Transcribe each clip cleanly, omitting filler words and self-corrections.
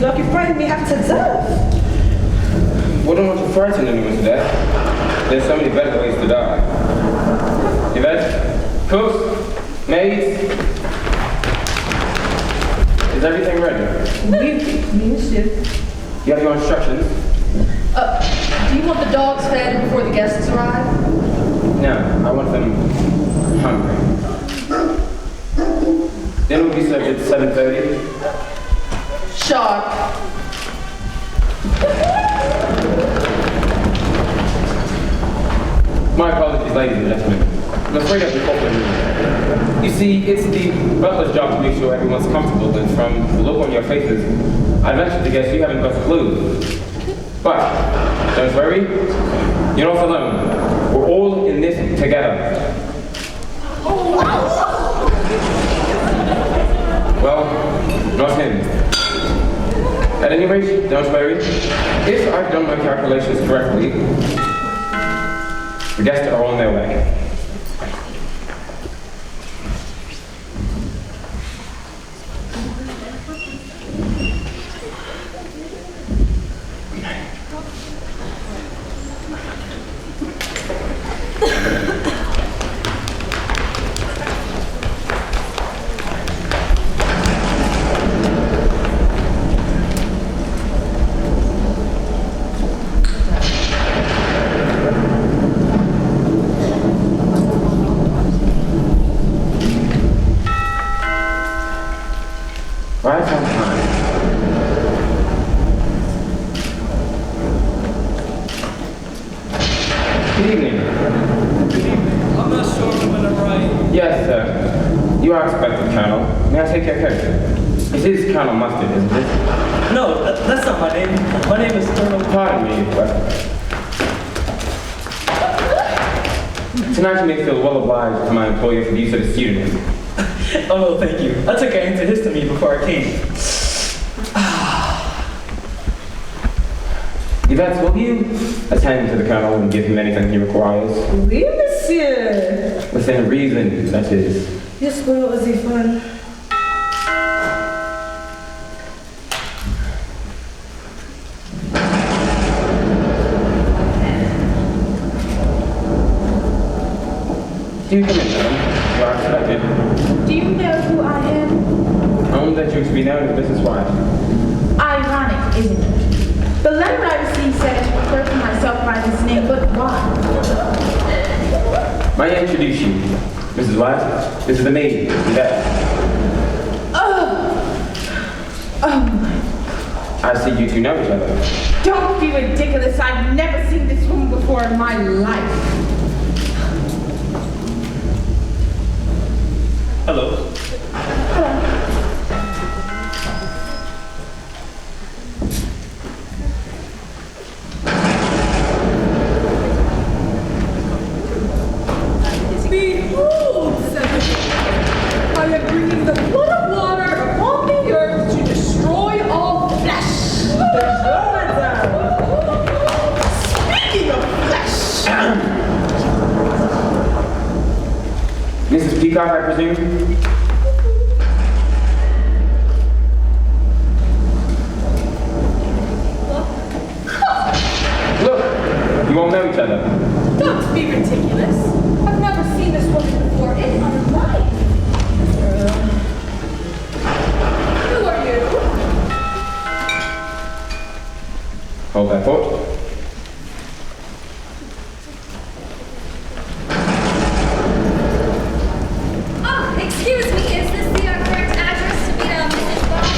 dog, you frightened me half to death. Wouldn't want to frighten anyone to death. There's so many better ways to die. Yvette, cooks, maids. Is everything ready? Monsieur. You have your instructions? Do you want the dogs fed before the guests arrive? No, I want them hungry. Dinner will be served at 7:30. Sharp. My apologies, ladies and gentlemen. I'm afraid I've been called. You see, it's the butler's job to make sure everyone's comfortable, and from the look on your faces, I venture to guess you haven't got a clue. But, don't worry, you're not alone. We're all in this together. Well, not him. At any rate, don't worry. If I've done my calculations correctly, the guests are on their way. Right on time. Good evening. Good evening. I'm not sure if I'm in the right. Yes, sir. You are expected, Colonel. May I take your coat? It is Colonel Mustard, isn't it? No, that's not my name. My name is Colonel. Pardon me, but tonight you may feel well obliged to my employer for the use of the pseudonym. Oh, no, thank you. I took an antihistamine before I came. Yvette, will you attend to the Colonel and give him anything he requires? Oui, monsieur. Within reason, that is. Yes, well, is he fun? Do you come in, madam? You are expected. Do you know who I am? Only that you to be known as Mrs. White. Ironic, isn't it? The letter I received said I should refer to myself by this name, but why? May I introduce you, Mrs. White? This is the maid, Dept. Oh my. I see you two know each other. Don't be ridiculous. I've never seen this woman before in my life. Hello. Behold, said the king, I am bringing the flood of water upon the earth to destroy all flesh. Speaking of flesh. Mrs. Peacock, I presume? Look, you all know each other. Don't be ridiculous. I've never seen this woman before in my life. Who are you? Hold that thought. Excuse me, is this the correct address to meet Mrs. Bond?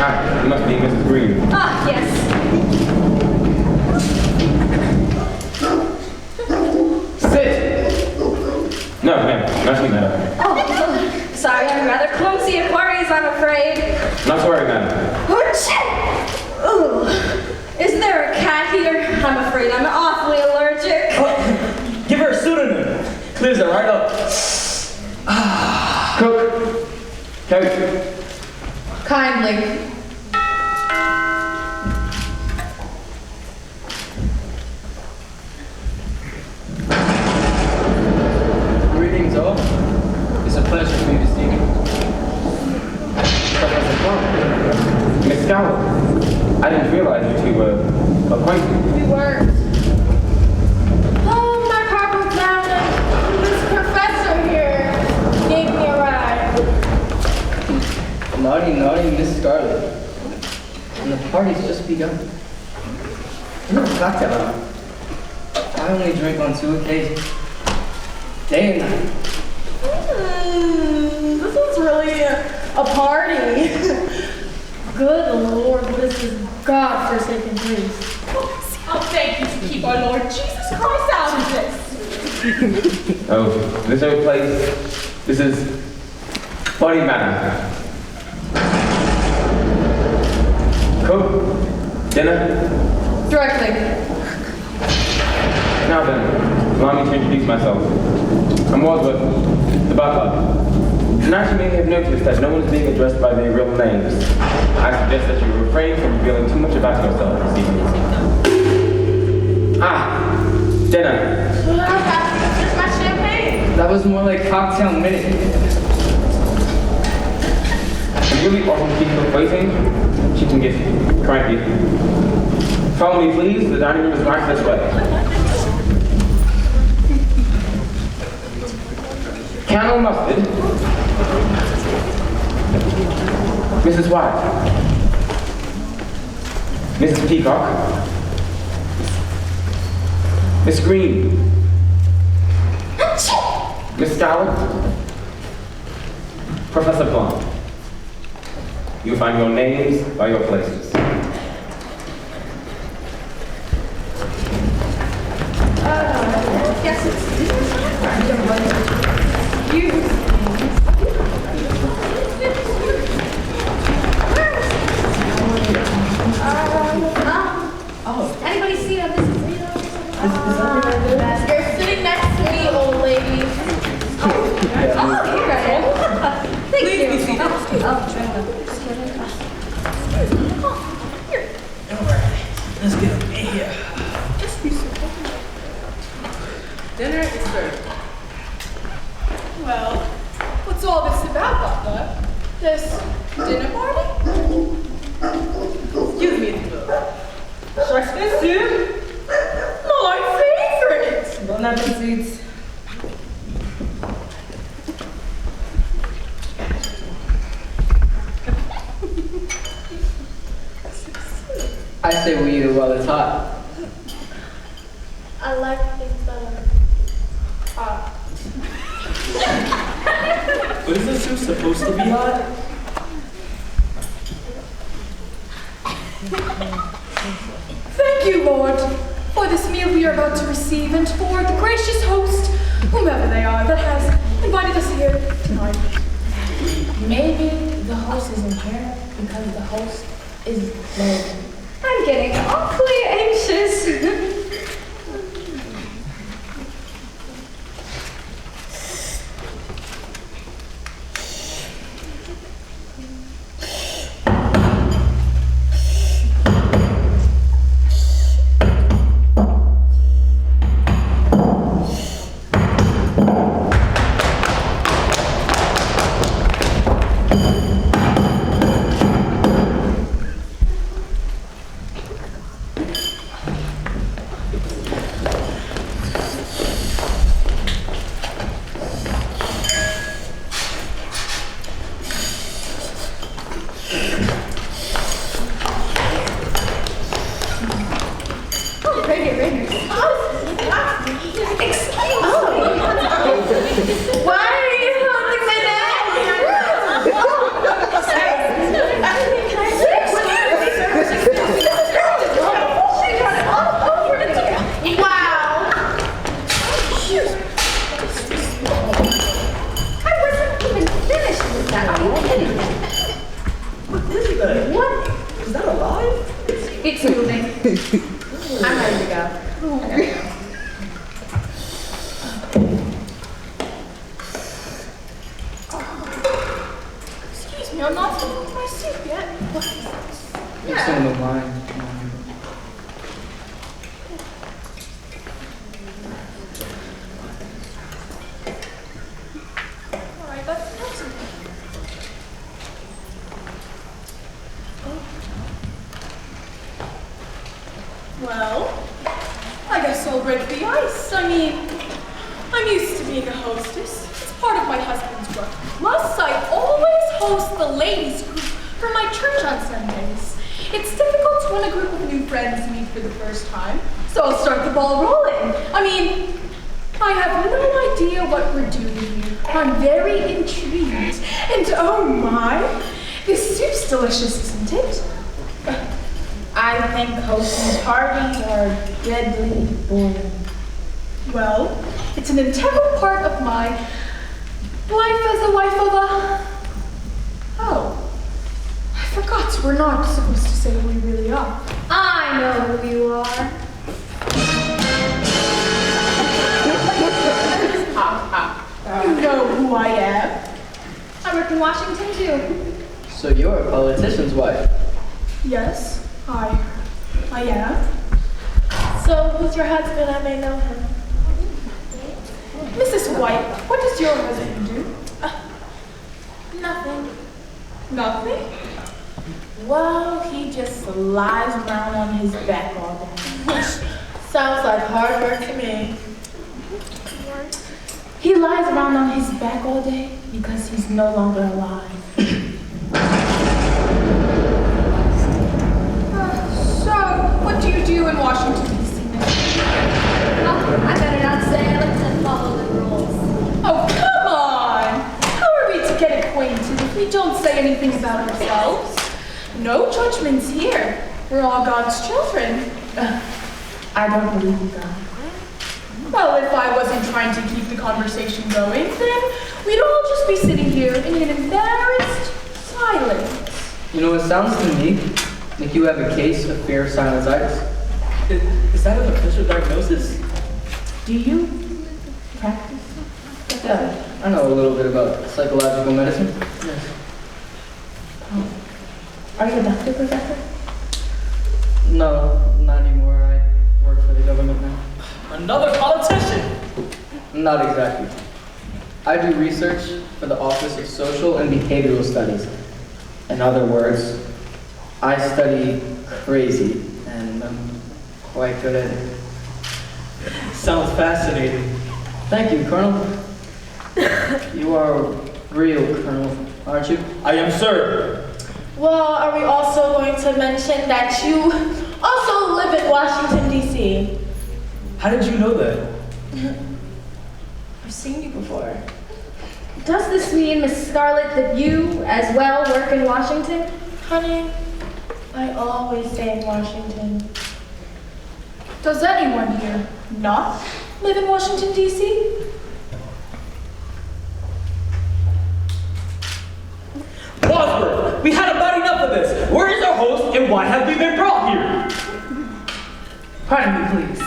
Ah, it must be Mrs. Green. Ah, yes. Sit! No, ma'am, not you, madam. Oh, sorry, I'm rather clumsy at worries, I'm afraid. Not to worry, madam. Ooh. Is there a cat here? I'm afraid I'm awfully allergic. Oh, give her a pseudonym. Clears it right up. Cook! Coach! Kindly. Greetings, all. It's a pleasure for me to see you. Miss Scowell. Naughty, naughty Miss Scarlet. And the party's just begun. No cocktail hour. I only drink on 2 occasions. Day and night. This is really a party. Good Lord, what is this God-forsaken place? Oh, thank you to keep our Lord Jesus Christ out of this. Oh, this old place, this is Body Manor. Cook, dinner. Directly. Now then, allow me to introduce myself. I'm Wadsworth, the butler. Tonight you may have noticed that no one is being addressed by their real names. I suggest that you refrain from revealing too much about yourself this evening. Dinner. Just my champagne. That was more like cocktail minute. We really often keep her waiting. She can get cranky. Follow me, please. The dining room is right this way. Cannel mustard. Mrs. White. Mrs. Peacock. Miss Green. Miss Scarlet. Professor Plum. You'll find your names by your places. Yes, it's Anybody see a Mrs. Rito? You're sitting next to me, old lady. Oh, here I am. Thank you. Please be seated. Let's get him in here. Dinner is served. Well, what's all this about, Butler? This dinner party? Excuse me. Chef's monsieur. My favorite! Bon appetit. I say we eat it while it's hot. I like things better. But is this soup supposed to be hot? Thank you, Lord, for this meal we are about to receive and for the gracious host, whomever they are, that has invited us here tonight. Maybe the host is impaired because the host is dead. I'm getting awfully anxious. It's moving. I'm ready to go. Excuse me, I'm not finished with my soup yet. You're still in the line. All right, that's okay. Well, I guess I'll break the ice. I mean, I'm used to being a hostess. It's part of my husband's work. Plus, I always host the ladies' group for my church on Sundays. It's difficult when a group of new friends meet for the first time, so I'll start the ball rolling. I have no idea what we're doing here. I'm very intrigued. And oh my, this soup's delicious, isn't it? I think hosting parties are deadly boring. Well, it's an integral part of my life as a wife of a... Oh, I forgot we're not supposed to say who we really are. I know who you are. You know who I am. I work in Washington too. So you're a politician's wife. Yes, I am. So who's your husband? I may know him. Mrs. White, what does your husband do? Nothing. Nothing? Well, he just lies around on his back all day. Sounds like hard work to me. He lies around on his back all day because he's no longer alive. So, what do you do in Washington, D.C.? Oh, I better not say. I like to follow the rules. Oh, come on! How are we to get acquainted if we don't say anything about ourselves? No judgments here. We're all God's children. I don't believe in God. Well, if I wasn't trying to keep the conversation going, then we'd all just be sitting here in an embarrassed silence. You know, it sounds to me like you have a case of fear sinusitis. Is that an official diagnosis? Do you practice? Yeah, I know a little bit about psychological medicine. Yes. Are you a doctor, Professor? No, not anymore. I work for the government now. Another politician! Not exactly. I do research for the Office of Social and Behavioral Studies. In other words, I study crazy, and I'm quite good at it. Sounds fascinating. Thank you, Colonel. You are a real colonel, aren't you? I am, sir. Well, are we also going to mention that you also live in Washington, D.C.? How did you know that? I've seen you before. Does this mean, Miss Scarlett, that you as well work in Washington? Honey, I always stay in Washington. Does anyone here not live in Washington, D.C.? Wadsworth, we had about enough of this. Where is our host and why have we been brought here? Pardon me, please.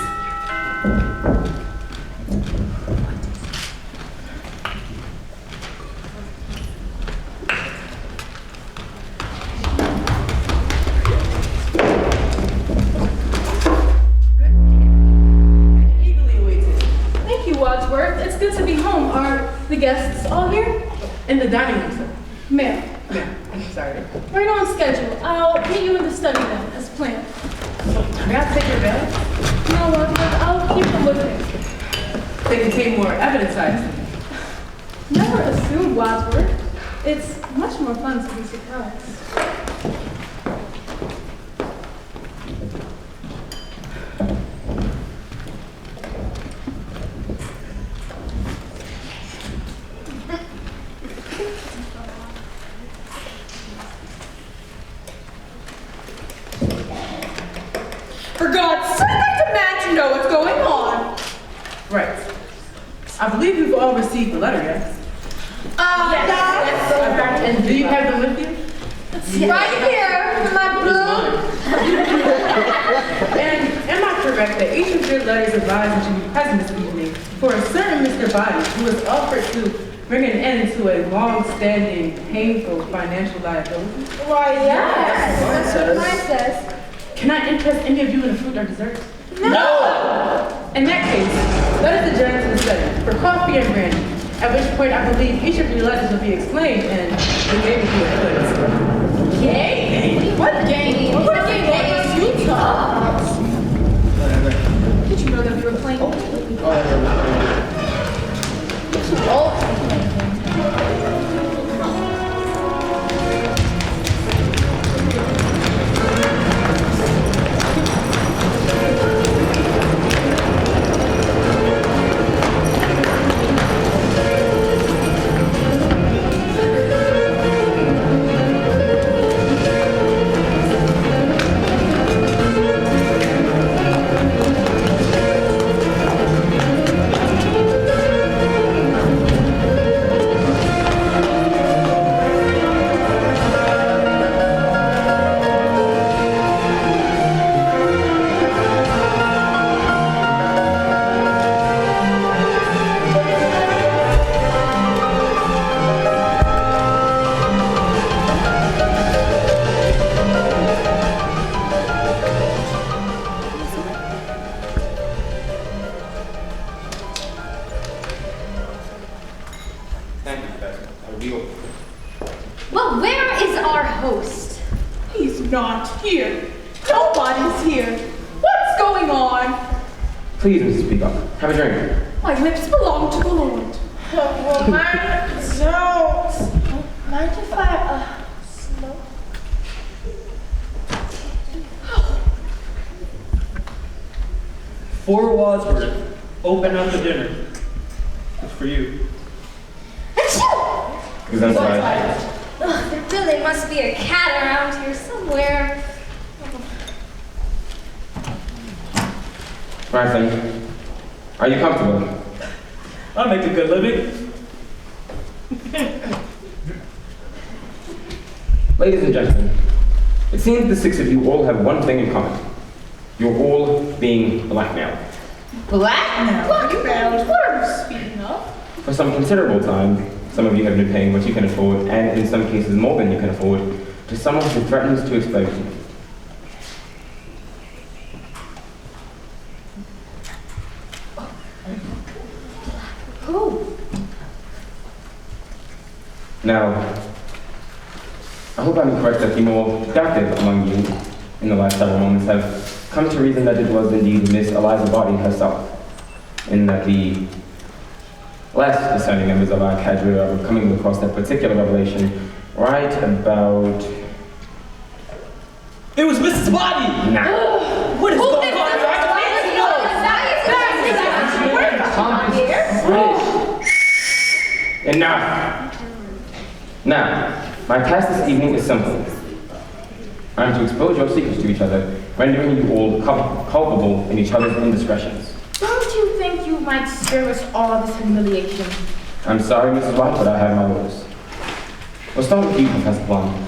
Eagerly awaited. Thank you, Wadsworth. It's good to be home. Are the guests all here? In the dining room, sir. Ma'am, Ma'am, I'm sorry. right on schedule. I'll meet you in the study then, as planned. May I take your bag? No, Wadsworth, I'll keep them with me. They contain more evidence, I assume. Never assume, Wadsworth. It's much more fun to be surprised. For God's sake, I demand to know what's going on. Right. I believe you've all received the letter, yes? Yes. And do you have them with you? Right here, in my blue. And am I correct that each of your letters advise that you be present this evening for a certain Mr. Body who has offered to bring an end to a long-standing, painful financial liability? Why, yes. Mine says- Mine says. Can I interest any of you in a fruit or dessert? No! In that case, let us adjourn to the study for coffee and brandy, at which point I believe each of your letters will be explained and the game will be afoot. Game? What game? What game are you talking? Whatever. Did you know that we were playing? Whatever. host. He's not here. Nobody's here. What's going on? Please, Mrs. Peacock, have a drink. My lips belong to the Lord. Well, mine don't. Mind if I, smoke? For Wadsworth, open up the dinner. It's for you. Gesundheit. Ugh, there really must be a cat around here somewhere. Franklin, are you comfortable? I make a good living. Ladies and gentlemen, it seems the six of you all have one thing in common. You're all being blackmailed. Blackmail? Blackmailed? What are you speaking of? For some considerable time, some of you have been paying what you can afford, and in some cases more than you can afford, to someone who threatens to expose you. Who? Now, I hope I'm correct that the more productive among you in the last several moments have come to reason that it was indeed Miss Eliza Body herself, and that the last discerning members of our cadre are coming across that particular revelation right about It was Mrs. Body! now. What is going on? Enough! Now, my task this evening is simple. I am to expose your secrets to each other, rendering you all culpable in each other's indiscretions. Don't you think you might spare us all this humiliation? I'm sorry, Mrs. White, but I have my orders. We'll start with you, Professor Plum.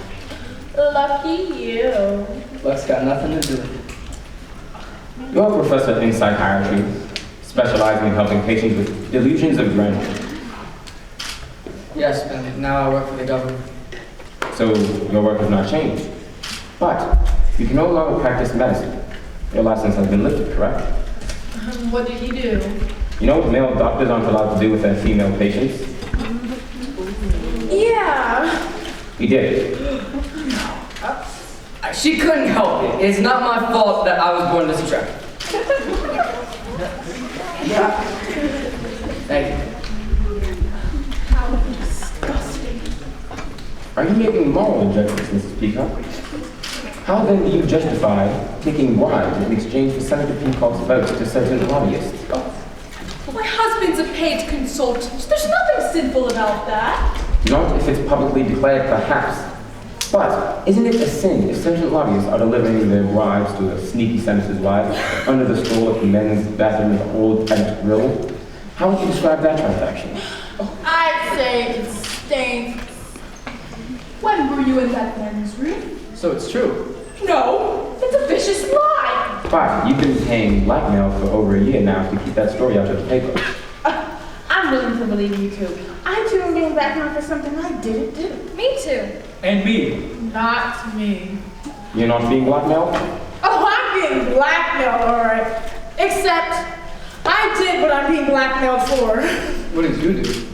Lucky you. Luck's got nothing to do with it. You're a professor in psychiatry, specializing in helping patients with delusions of grandeur. Yes, but now I work for the government. So your work has not changed. But you can no longer practice medicine. Your license has been lifted, correct? What did he do? You know what male doctors aren't allowed to do with their female patients? Yeah. He did. She couldn't help it. It's not my fault that I was born this attractive. Yeah. Thank you. How disgusting. Are you making moral judgments, Mrs. Peacock? How then do you justify taking bribes in exchange for Senator Peacock's votes to certain lobbyists? My husband's a paid consultant. There's nothing sinful about that. Not if it's publicly declared, perhaps. But isn't it a sin if certain lobbyists are delivering their bribes to a sneaky senator's wife under the stall at the men's bathroom with old and grill? How would you describe that transaction? I'd say it stinks. When were you in that men's room? So it's true. No, it's a vicious lie. But you've been paying blackmail for over a year now to keep that story out of the paper. I'm willing to believe you too. I too am getting blackmailed for something I didn't do. Me too. And me. Not me. You're not being blackmailed? Oh, I'm being blackmailed, all right. Except I did what I'm being blackmailed for. What did you do?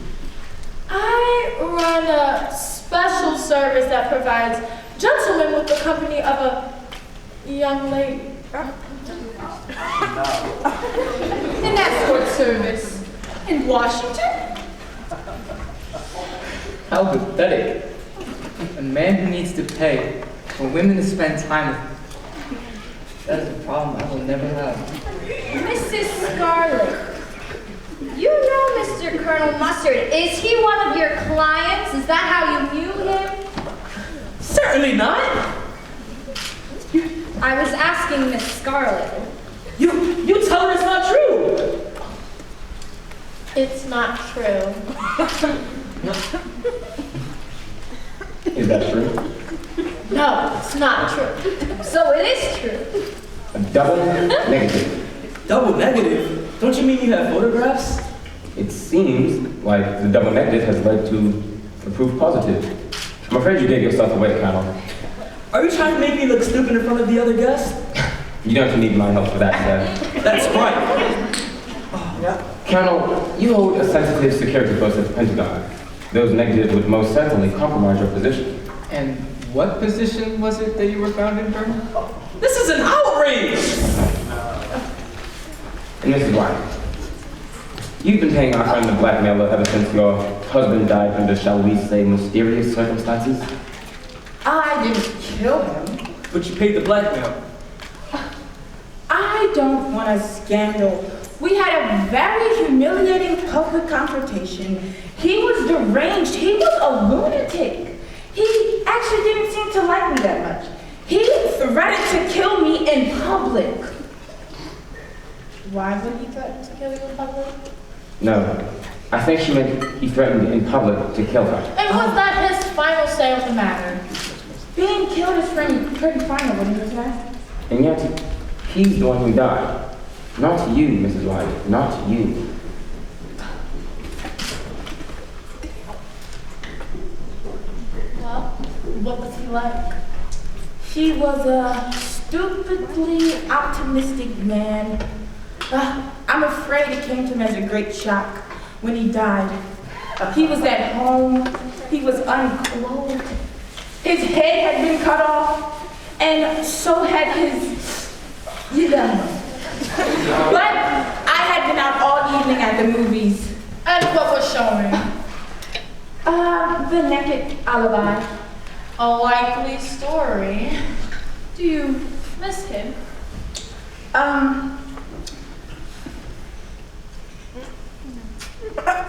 I run a special service that provides gentlemen with the company of a young lady. An escort service. In Washington? How pathetic. A man who needs to pay for women to spend time with. That is a problem I will never have. Mrs. Scarlett, you know Mr. Colonel Mustard. Is he one of your clients? Is that how you knew him? Certainly not. I was asking Miss Scarlett. You tell her it's not true. It's not true. Is that true? No, it's not true. So it is true. A double negative. Double negative? Don't you mean you have photographs? It seems like the double negative has led to a proof positive. I'm afraid you gave yourself away, Colonel. Are you trying to make me look stupid in front of the other guests? You don't need my help for that, sir. That's right. Colonel, you hold a sensitive security post at the Pentagon. Those negatives would most certainly compromise your position. And What position was it that you were found in, Colonel? This is an outrage! And Mrs. White, you've been paying our friend the blackmailer ever since your husband died under, shall we say, mysterious circumstances? I didn't kill him. But you paid the blackmail. I don't want a scandal. We had a very humiliating public confrontation. He was deranged. He was a lunatic. He actually didn't seem to like me that much. He threatened to kill me in public. Why would he threaten to kill you in public? No. I think she meant he threatened in public to kill her. And was that his final say on the matter? Being killed is pretty final, wouldn't you say? And yet, he's the one who died. Not you, Mrs. White. Not you. Well, what was he like? He was a stupidly optimistic man. I'm afraid it came to him as a great shock when he died. He was at home. He was unclothed. His head had been cut off, and so had his, But I had been out all evening at the movies. And what was showing? The Naked Alibi. A likely story. Do you miss him?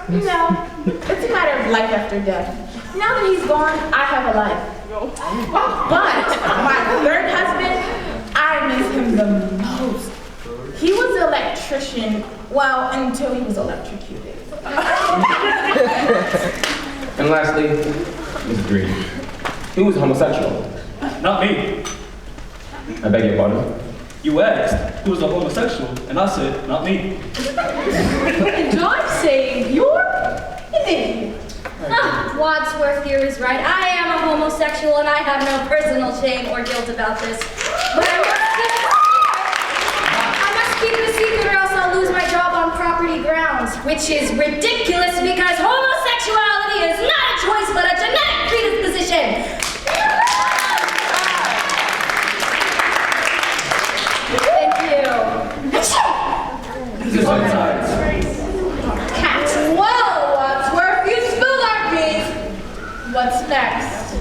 No, it's a matter of life after death. Now that he's gone, I have a life. But my third husband, I miss him the most. He was an electrician, well, until he was electrocuted. And lastly, Mrs. Green. He was homosexual. Not me. I beg your pardon? You asked who was a homosexual, and I said, not me. And I'm saying you're an idiot. Wadsworth here is right. I am a homosexual and I have no personal shame or guilt about this. But I must keep it a secret or else I'll lose my job on property grounds, which is ridiculous because homosexuality is not a choice but a genetic predisposition. Thank you. Cat. Well, Wadsworth, you spilled our beans. What's next?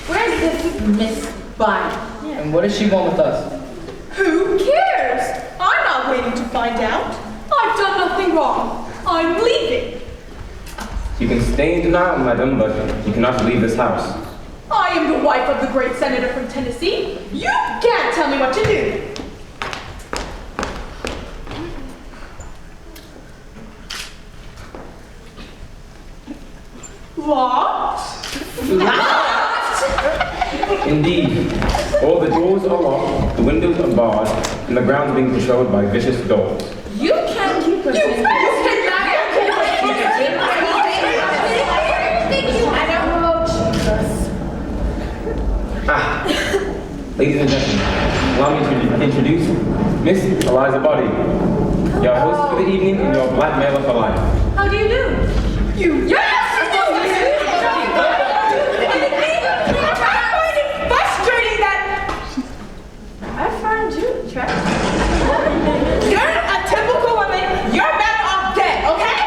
Where's this Miss Bonnie? And what does she want with us? Who cares? I'm not waiting to find out. I've done nothing wrong. I'm leaving. You can stay in denial, madam, but you cannot leave this house. I am the wife of the great senator from Tennessee. You can't tell me what to do. Locked? Indeed, all the doors are locked, the windows are barred, and the grounds being patrolled by vicious dogs. You can't keep us in Ladies and gentlemen, allow me to introduce Miss Eliza Body, your host for the evening and your blackmailer for life. How do you do? You. Yes! Frustrating that. I find you attractive. You're a typical woman. You're better off dead, okay?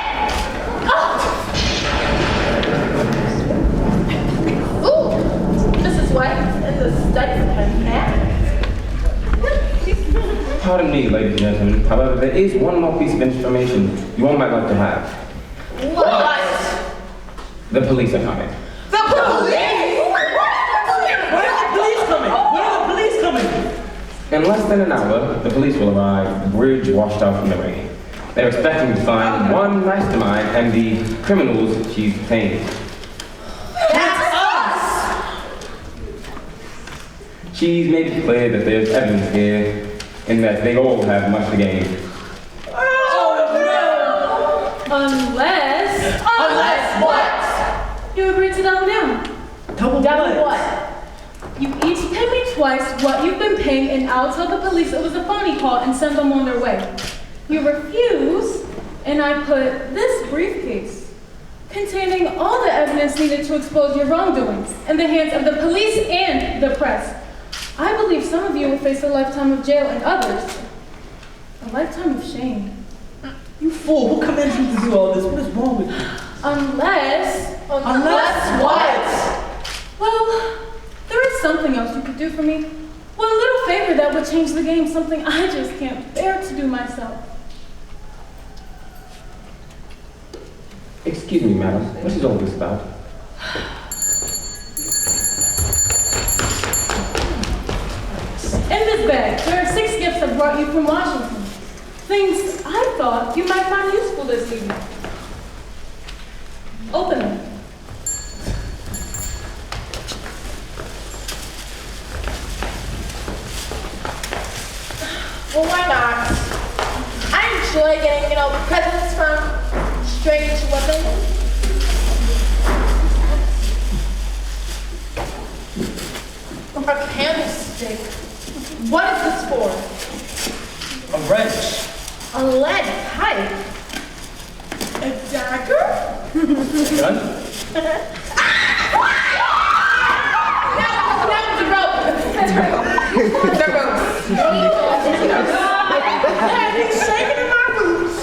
Ooh, Mrs. White in the study of her man. Pardon me, ladies and gentlemen. However, there is one more piece of information you all might like to have. What? The police are coming. The police? When are the police coming? When are the police coming? In less than an hour, the police will arrive, the bridge washed out from the rain. They're expecting to find one mastermind and the criminals she's detained. That's us! She's made it clear that there's evidence here and that they all have much to gain. Unless what? You agreed to double down. Double what? You each pay me twice what you've been paying, and I'll tell the police it was a phony call and send them on their way. You refuse, and I put this briefcase containing all the evidence needed to expose your wrongdoings in the hands of the police and the press. I believe some of you will face a lifetime of jail and others a lifetime of shame. You fool, who commanded you to do all this? What is wrong with you? Unless what? Well, there is something else you could do for me. One little favor that would change the game, something I just can't bear to do myself. Excuse me, madam. What is all this about? In this bag, there are 6 gifts I brought you from Washington. Things I thought you might find useful this evening. Open them. Well, why not? I enjoy getting, presents from strange women. A candlestick. What is this for? A wrench. A lead pipe. A dagger? Gun? Now the rope. The rope. I've been shaking in my boots.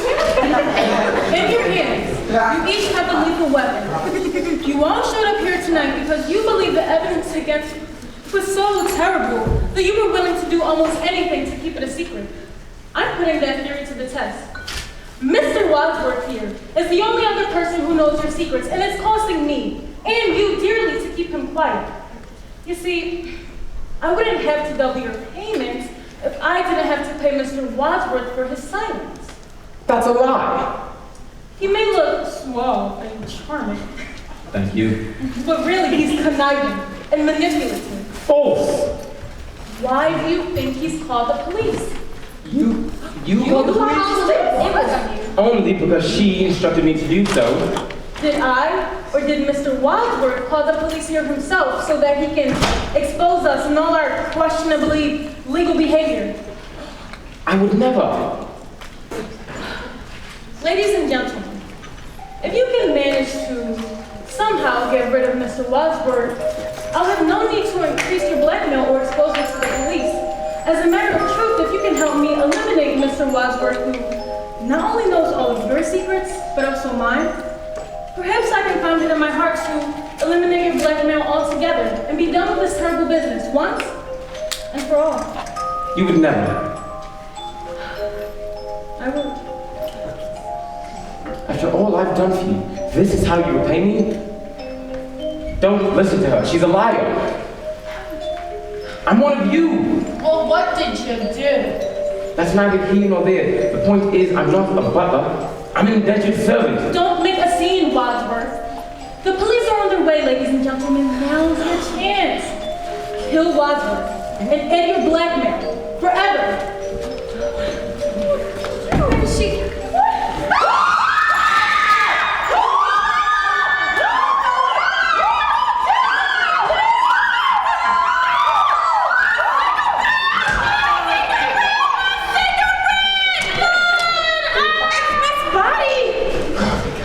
In your hands, you each have a lethal weapon. You all showed up here tonight because you believe the evidence against you was so terrible that you were willing to do almost anything to keep it a secret. I'm putting that theory to the test. Mr. Wadsworth here is the only other person who knows your secrets, and it's costing me and you dearly to keep him quiet. You see, I wouldn't have to double your payments if I didn't have to pay Mr. Wadsworth for his silence. That's a lie. He may look suave and charming, Thank you. but really he's conniving and manipulative. False. Why do you think he's called the police? You called the police? It was on you. Only because she instructed me to do so. Did I or did Mr. Wadsworth call the police here himself so that he can expose us and all our questionably legal behavior? I would never. Ladies and gentlemen, if you can manage to somehow get rid of Mr. Wadsworth, I'll have no need to increase your blackmail or exposure to the police. As a matter of truth, if you can help me eliminate Mr. Wadsworth, who not only knows all of your secrets, but also mine, perhaps I can find it in my heart to eliminate your blackmail altogether and be done with this terrible business once and for all. You would never. I will. After all I've done for you, this is how you repay me? Don't listen to her. She's a liar. I'm one of you. Well, what did you do? That's neither here nor there. The point is, I'm not a butler. I'm an indentured servant. Don't make a scene, Wadsworth. The police are on their way, ladies and gentlemen. Now's your chance. Kill Wadsworth and end your blackmail forever. Where is she?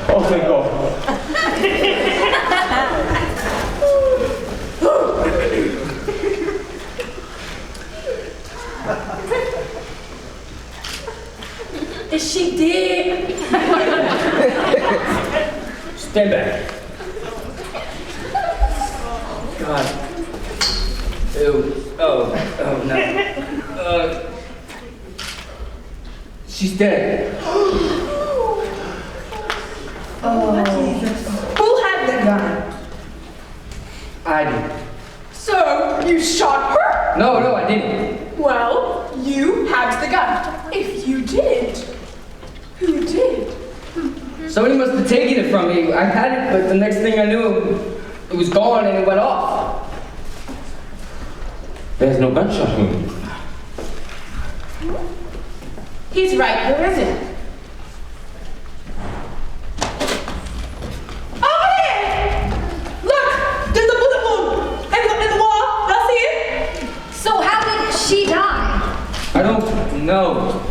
Oh, thank God. Is she dead? Stand back. God. Ew. Oh no. She's dead. Who had the gun? I did. So, you shot her? No, I didn't. Well, you had the gun. If you did, who did? Somebody must have taken it from me. I had it, but the next thing I knew, it was gone and it went off. There's no gunshot wound. He's right, where is it? Over here! Look! There's a bullet wound! In the wall! Y'all see it? So how did she die? I don't know.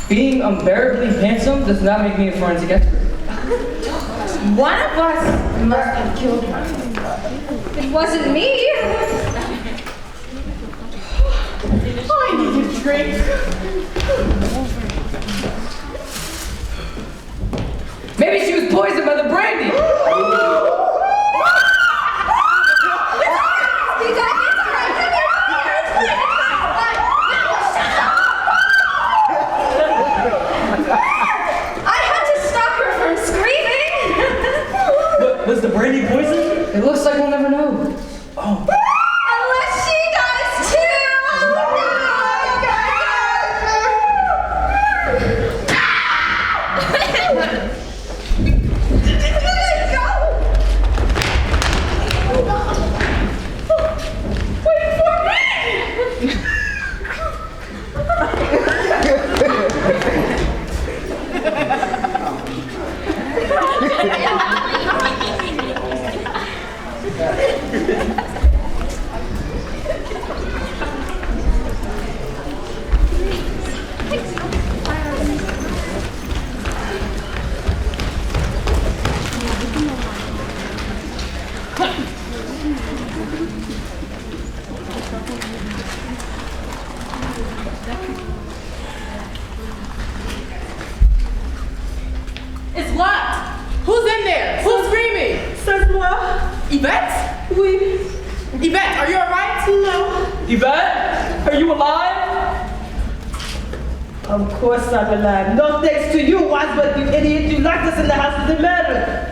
Being unbearably handsome does not make me a forensic expert. One of us must have killed her. It wasn't me. I need a drink. Maybe she was poisoned by the brandy. Was the brandy poison? It looks like we'll never know. Oh. Unless she does too! Wait for me! It's locked. Who's in there? Who's screaming? C'est moi. Yvette? Oui. Yvette, are you alright? No. Yvette, are you alive? Of course I'm alive. No thanks to you, Wasbert, you idiot. You locked us in the house with the murder.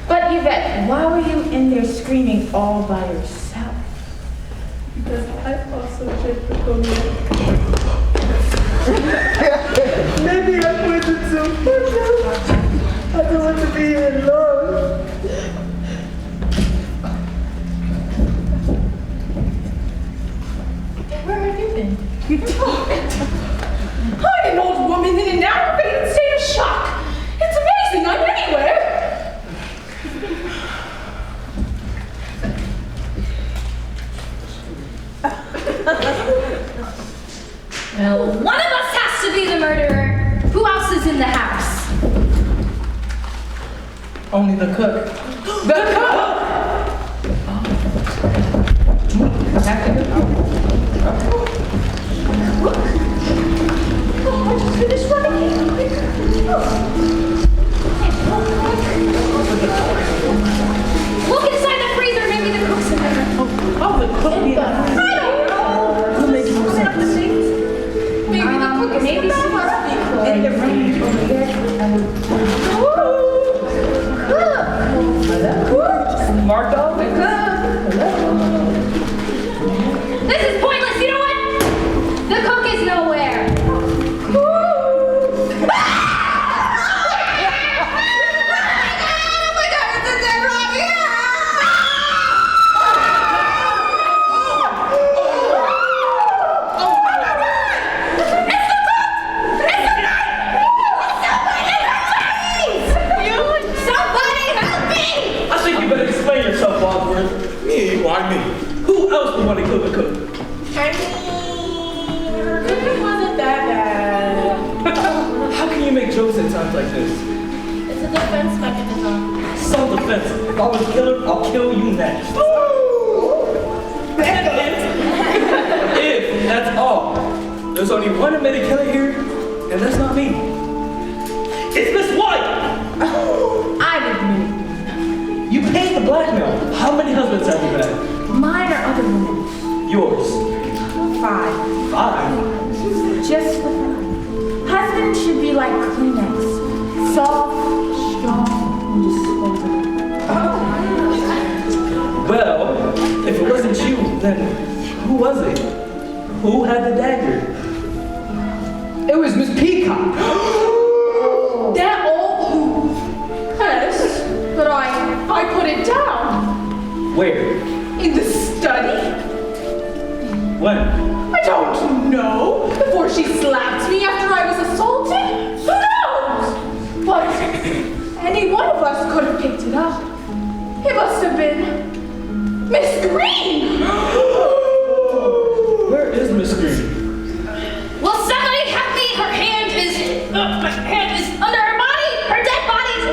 But Yvette, why were you in there screaming all by yourself? Because I also drank the cognac. Maybe I poisoned too. I don't want to be here alone. Where have you been? I'm an old woman in an aggravated state of shock. It's amazing I'm anywhere. Well, one of us has to be the murderer. Who else is in the house? Only the cook. The cook! Oh, I just finished running. Look inside the freezer. Maybe the cook's in there. Oh, the cook. I don't know. Maybe the cook Maybe the cook is maybe in she the must be in the room over there. Marco? This is pointless. You know what? The cook is nowhere. Somebody help me! I think you better explain yourself, Wadsworth. Me? Why me? Who else would want to kill the cook? I mean, her cooking wasn't that bad. How can you make jokes at times like this? It's a defense mechanism. Self-defense. If I was a killer, I'll kill you next. If that's all. There's only one admitted killer here, and that's not me. It's Miss White! I'm admitting. You paid the blackmail. How many husbands have you had? Mine are other women. Yours. 5. 5. Just the 5. Husbands should be like Kleenex. Soft, strong, and disposable. Well, if it wasn't you, then who was it? Who had the dagger? It was Miss Peacock. That old who? Yes, but I put it down. Where? In the study? When? I don't know. Before she slapped me after I was assaulted? Who knows? But any one of us could have picked it up. It must have been Miss Green. Where is Miss Green? Will somebody help me? My hand is under her body. Her dead body is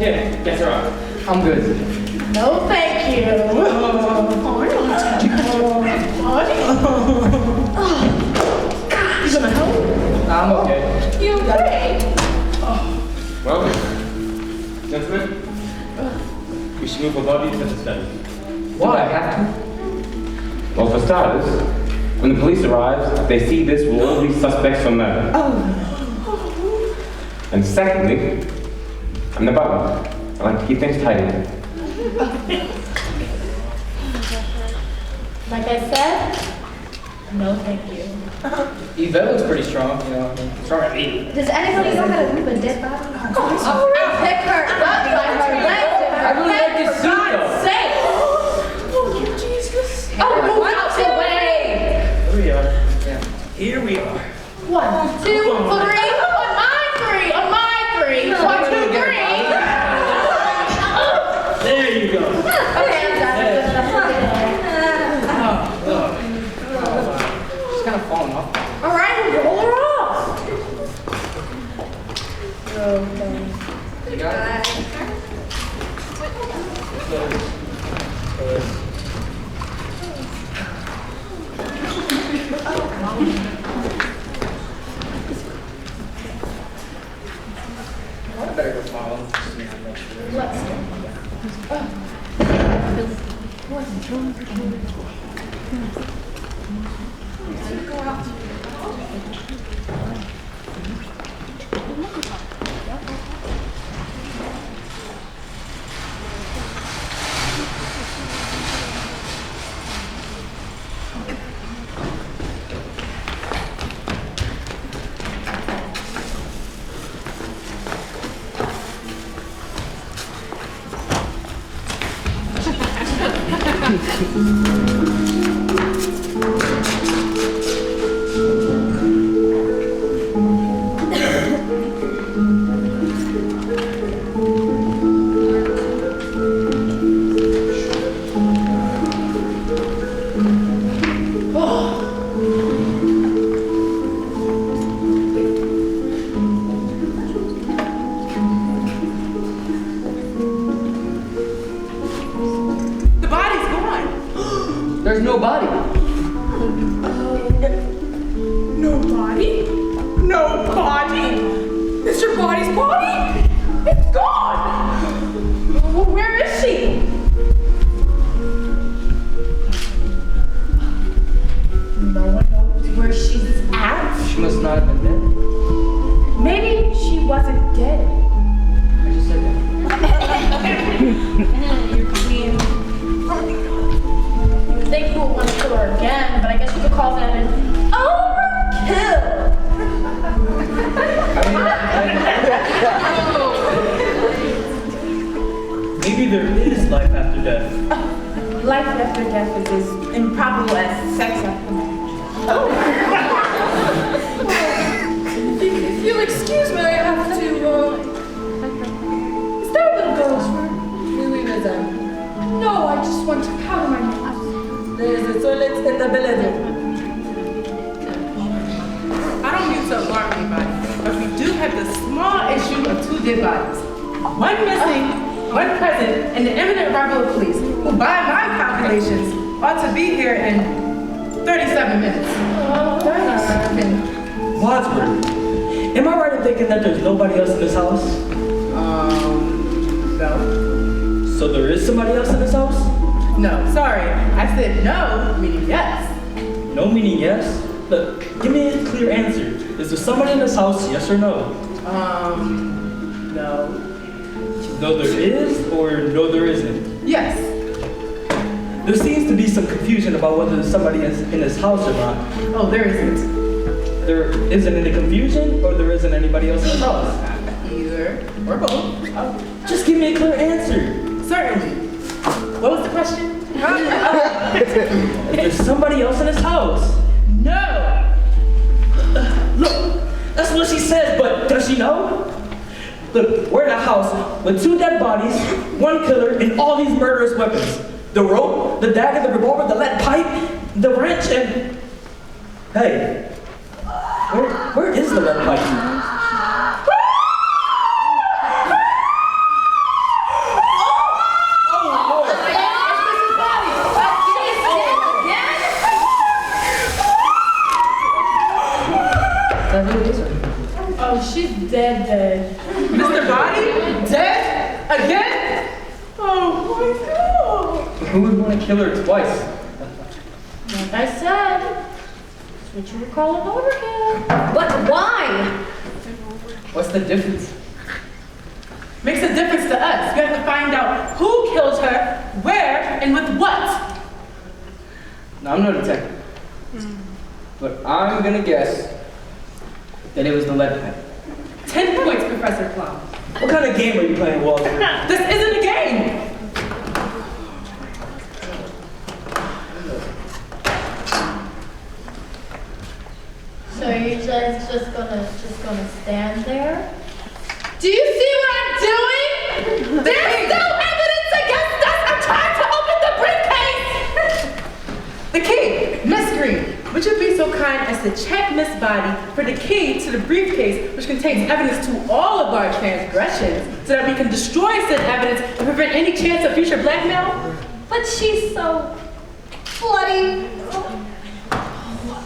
Here, get her up. I'm good. No, thank you. You gonna help? I'm okay. You okay? Well, gentlemen, we should move our body to the study. Why? I have to? Well, for starters, when the police arrive, they see this will all be suspects for murder. And secondly, I'm the butler. I like to keep things tidy. Like I said, no, thank you. Yvette looks pretty strong, you know. Strong at me. Does anybody know how to move a dead body? I'll pick her up by her legs and I her really like head, this for suit, God's though. sake. Oh, Jesus. Oh, move out the way! Here we are. Yeah. Here we are. 1, 2, 3. On my 3. On my 3. 1, 2, 3. There you go. Okay, I'm done. She's kind of falling off. All right, roll her off. You got it? I better go follow. The body's gone. There's no body. No body? No body? Mr. Body's body? It's gone. Well, where is she? No one knows where she's at. She must not have been dead. Maybe she wasn't dead. I just said that. You would think you would want to kill her again, but I guess you could call that an overkill. Maybe there is life after death. Life after death is as improbable as sex after marriage. If you'll excuse me, I have to, is there a little girl's room? Oui, madame. No, I just want to powder my nose. There's a toilet in the building. I don't mean to alarm anybody, but we do have the small issue of 2 dead bodies. One missing, one present, and the imminent arrival of police, who by my calculations ought to be here in 37 minutes. Wadsworth, am I right in thinking that there's nobody else in this house? No. So there is somebody else in this house? No, sorry. I said no, meaning yes. No meaning yes? Look, give me a clear answer. Is there somebody in this house, yes or no? No. No there is, or no there isn't? Yes. There seems to be some confusion about whether there's somebody in this house or not. Oh, there isn't. There isn't any confusion, or there isn't anybody else in this house? Either or both. Just give me a clear answer. Certainly. What was the question? Is there somebody else in this house? No. Look, that's what she says, but does she know? Look, we're in a house with 2 dead bodies, 1 killer, and all these murderous weapons. The rope, the dagger, the revolver, the lead pipe, the wrench, and... Hey, where is the lead pipe? dead. Mr. Body? Dead? Again? Oh my God. Who would want to kill her twice? Like I said, that's what you would call an overkill. But why? What's the difference? Makes a difference to us. You have to find out who killed her, where, and with what. No, I'm no detective. But I'm gonna guess that it was the lead pipe. 10 points, Professor Plum. What kind of game are you playing, Walter? This isn't a game. So you guys just gonna stand there? Do you see what I'm doing? There's no evidence against us. I'm trying to open the briefcase. The key, Miss Green. Would you be so kind as to check Miss Body for the key to the briefcase, which contains evidence to all of our transgressions, so that we can destroy said evidence and prevent any chance of future blackmail? But she's so bloody.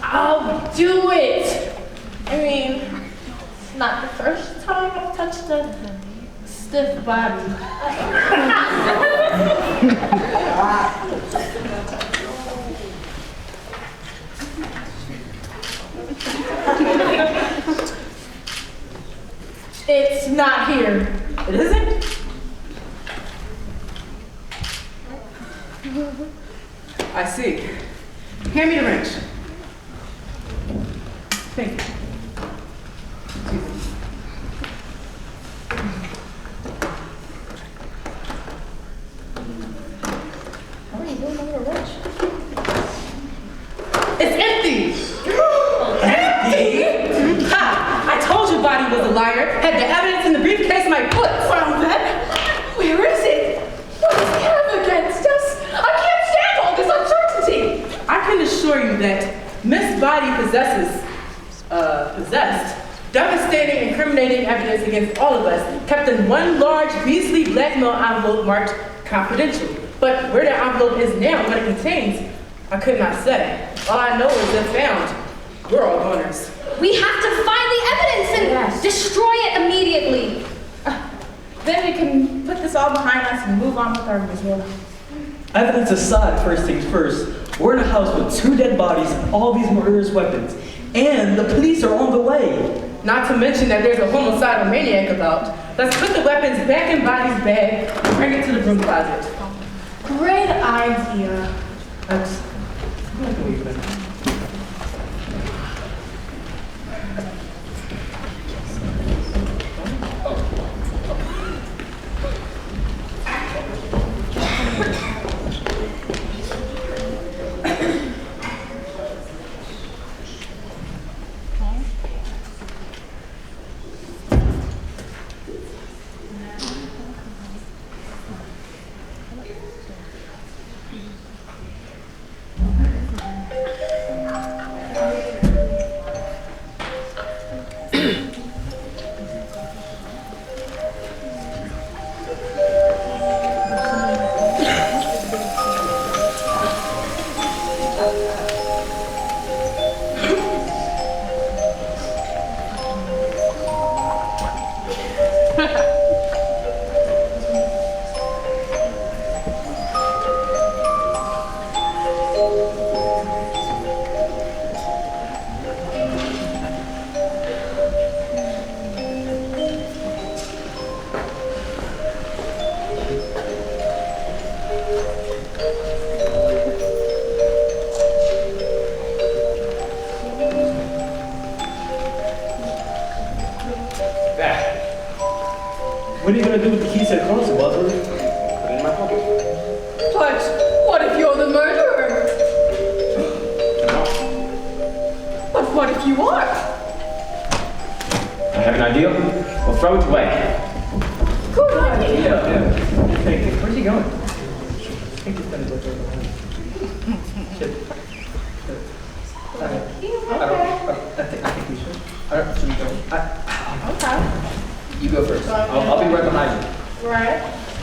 I'll do it. I mean, it's not the first time I've touched a stiff body. It's not here. It isn't? I see. Hand me the wrench. Thank you. Excuse me. How are you doing on your wrench? It's empty! Empty? Ha! I told you Body was a liar. Had the evidence in the briefcase in my foot. Well then, where is it? What does he have against us? I can't stand all this uncertainty. I can assure you that Miss Body possessed devastating, incriminating evidence against all of us, kept in one large beastly blackmail envelope marked confidential. But where the envelope is now and what it contains, I could not say. All I know is if found, we're all goners. We have to find the evidence and destroy it immediately. Then we can put this all behind us and move on with our misery. Evidence aside, first things first, we're in a house with 2 dead bodies and all these murderous weapons. And the police are on the way. Not to mention that there's a homicidal maniac about. Let's put the weapons back in Body's bag and bring it to the broom closet. Great idea. That's... What are you going to do with the keys to the closet, Walter? Put it in my pocket. But what if you're the murderer? But what if you are? I have an idea. We'll throw it away. Good idea. Yeah. Hey, where's he going? I think he's gonna go through the Shit. I think we should. Should we go? Okay. You go first. I'll be right behind you. Right.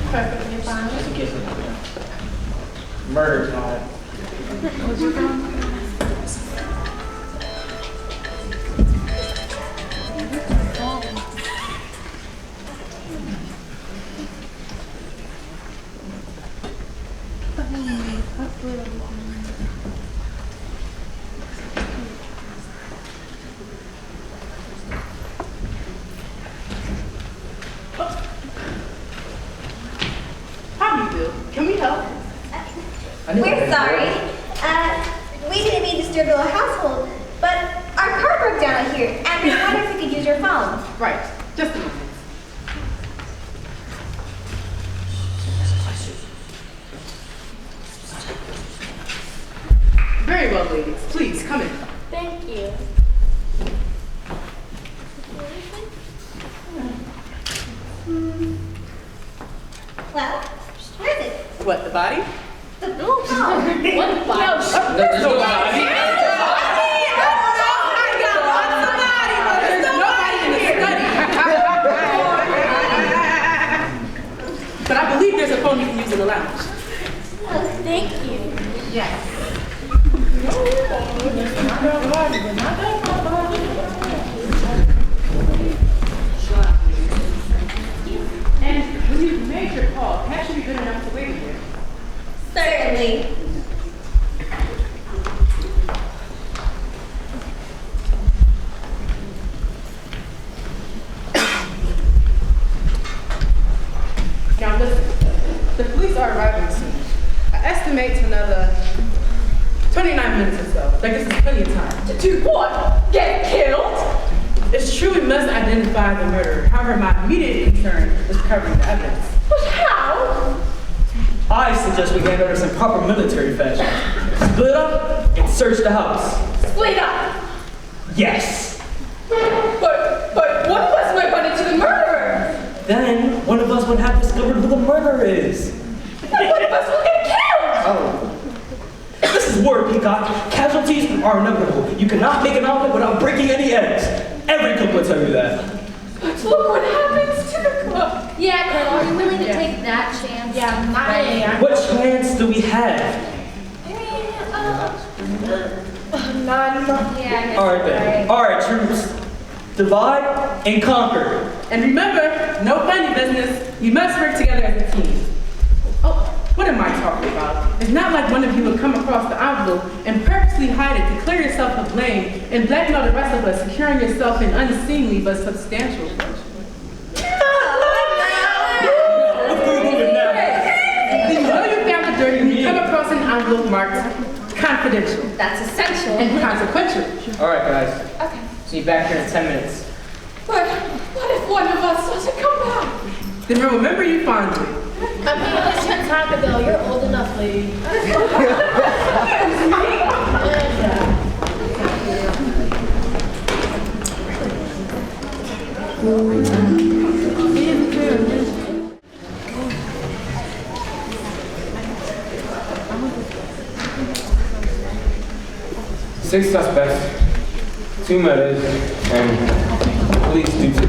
Perfectly fine. Just in case of murders and all that. What's your phone? How do you do? Can we help? We're sorry. We didn't mean to disturb your household, but our car broke down out here, and we wondered if we could use your phone. Right. Just a moment. Very well, ladies. Please, come in. Thank you. Well, where is it? What, the body? Oh, What about? There's no body. But I believe there's a phone you can use in the lounge. Thank you. Yes. And when you've made your call, can't you be good enough to wait here? certainly. Now listen, the police are arriving soon. I estimate to another 29 minutes or so. That gives us plenty of time. To do what? Get killed? It's true we must identify the murderer. However, my immediate concern is covering the evidence. But how? I suggest we handle this in proper military fashion. Split up and search the house. Split up. Yes. But one of us might run into the murderer. Then one of us would have discovered who the murderer is. But one of us will get killed. Oh, This is war, Peacock. Casualties are inevitable. You cannot make an omelet without breaking any eggs. Every cook will tell you that. But look what happens to the cook. Yeah, Colonel, are you willing to take that chance? Yeah, my What chance do we have? None. Yeah, I guess All right you're then. All right, troops. Divide and conquer. And remember, no funny business. You must work together as a team. Oh, what am I talking about? It's not like one of you would come across the envelope and purposely hide it to clear yourself of blame and blackmail the rest of us, securing yourself an unseemly but substantial fortune. You know you found the dirty when you come across an envelope marked confidential That's essential. and consequential. all right, guys. Okay. See you back here in 10 minutes. But what if one of us doesn't come back? Then we'll remember you fondly. I mean, it's your time to go. You're old enough, lady. Six suspects, 2 murders, and police duty.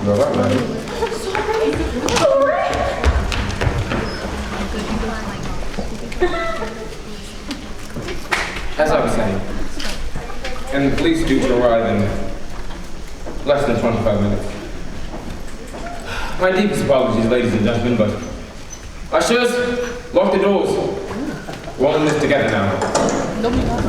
You all right, man? As I was saying, and the police due to arrive in less than 25 minutes. My deepest apologies, ladies and gentlemen, but ushers, lock the doors. We're all in this together now.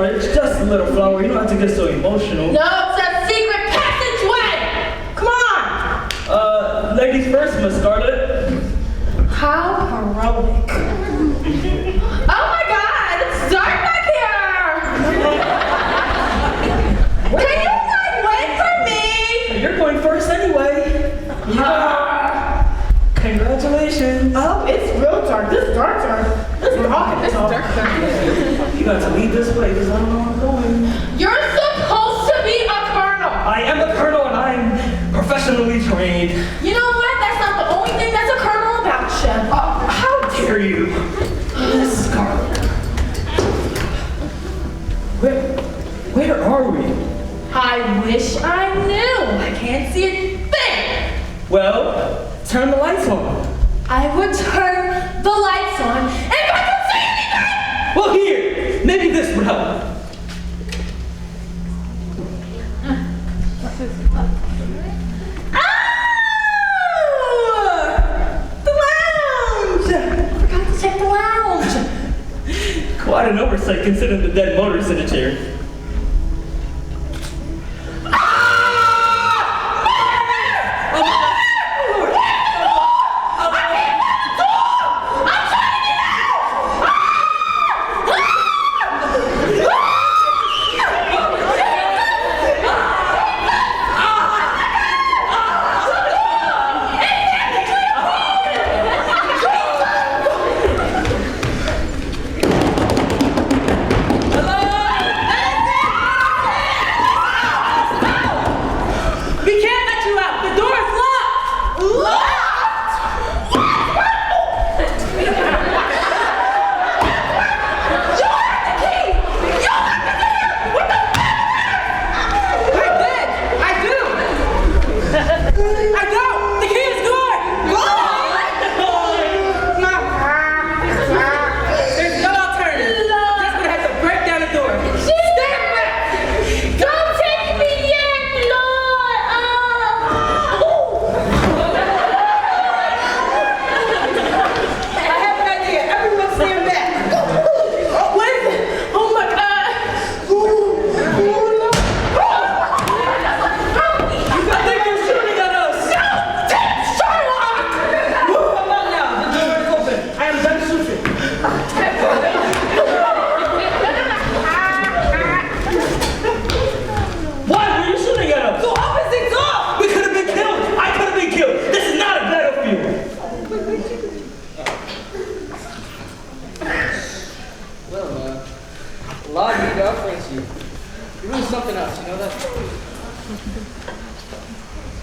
Scarlett. It's just a little flower. You don't have to get so emotional. No, it's a secret passageway! Come on! Ladies first, Miss Scarlett. How heroic. Oh my God, it's dark back here! Can you like wait for me? You're going first anyway. Congratulations. Oh, it's real dark. This is dark. This is dark. This is dark. You got to lead this way because I don't know where I'm going. You're supposed to be a colonel. I am a colonel and I'm professionally trained. You know what? That's not the only thing that's a colonel about you. How dare you? Miss Scarlett. Where are we? I wish I knew. I can't see a thing. Well, turn the lights on. I would turn the lights on if I could see anything. Well, here, maybe this would help. The lounge. Forgot to check the lounge. Quite an oversight considering the dead motorist in the chair.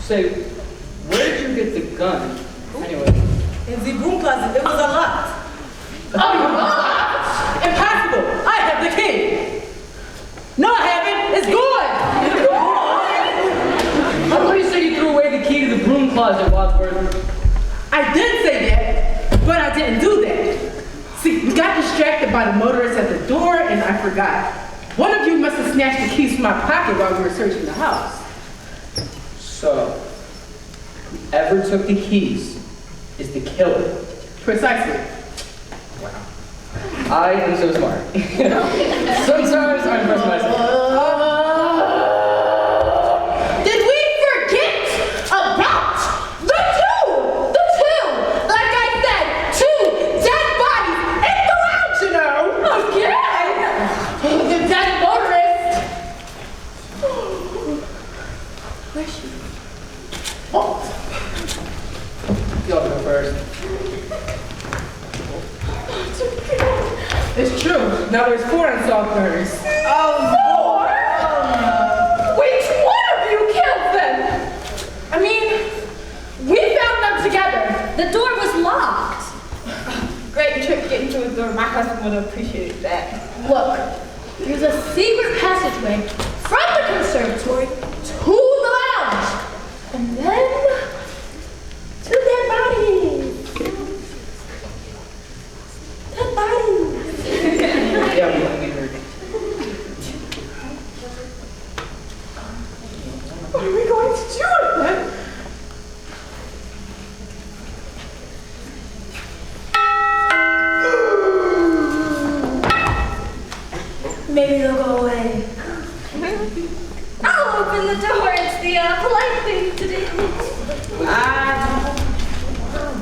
Say, where did you get the gun? Anyway. In the broom closet, it was unlocked. Unlocked? Impossible! I have the key! No, I haven't! It's gone! I thought you said you threw away the key to the broom closet, Wadsworth. I did say that, but I didn't do that. See, we got distracted by the motorist at the door, and I forgot. One of you must have snatched the keys from my pocket while we were searching the house. So, whoever took the keys is the killer. Precisely. I am so smart. Sometimes I impress myself. Did we forget about the two? Like I said, two dead bodies in the lounge, you know. Okay. The dead motorist. Where's she? Oh. Y'all go first. It's true. Now there's 4 unsolved murders. Four? Which one of you killed them? I mean, we found them together. The door was locked. Great trick getting through the door. My husband would have appreciated that. Look, there's a secret passageway from the conservatory to the lounge. And then to dead bodies. Dead bodies. Yeah, we heard. What are we going to do with them? maybe they'll go away. I'll open the door. It's the polite thing to do.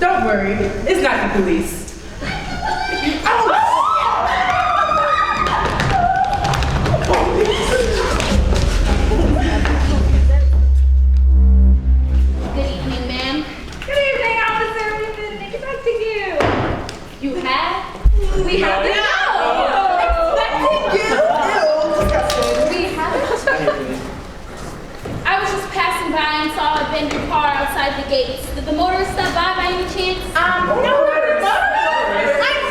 Don't worry, it's not the police. Good evening, ma'am. Good evening, officer. We've been expecting you. You have? We haven't? No. Expecting you? We haven't? I was just passing by and saw a vendor car outside the gates. Did the motorist stop by any chance? No, I've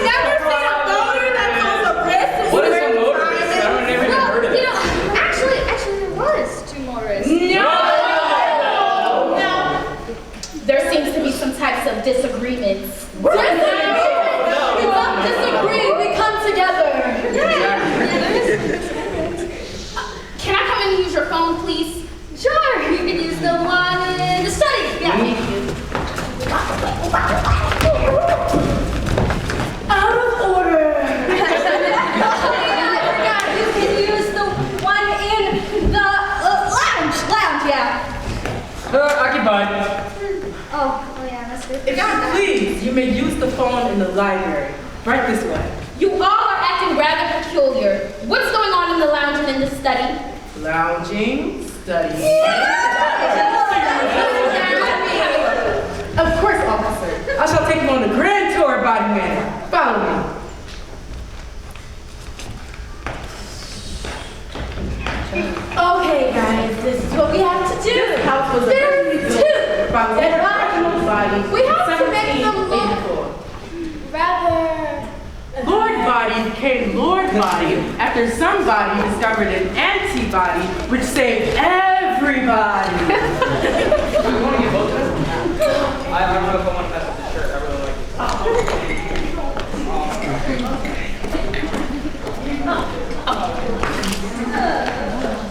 never seen a motor that goes abreast. What is a motorist? I don't never even heard of You it. know, actually, there was two motorists. No. There seems to be some types of disagreements. We don't disagree, we come together. Can I come in and use your phone, please? Sure, you can use the one in the study. Yeah, thank you. Out of order. I forgot, you can use the one in the lounge, yeah. Occupied. Oh, yeah, that's good. If you please, you may use the phone in the library. Right this way. You all are acting rather peculiar. What's going on in the lounge and in the study? Lounging, studying. Of course, officer. I shall take you on the grand tour of Body Manor. Follow me. Okay, guys, this is what we have to do. This house was There's originally two. built by Lord Reginald Body We have in to make them look 1784. rather. Lord Body became Lord Body after somebody discovered an antibody which saved everybody. You want to get both of them? I don't know if I want to mess up the shirt. I really like it.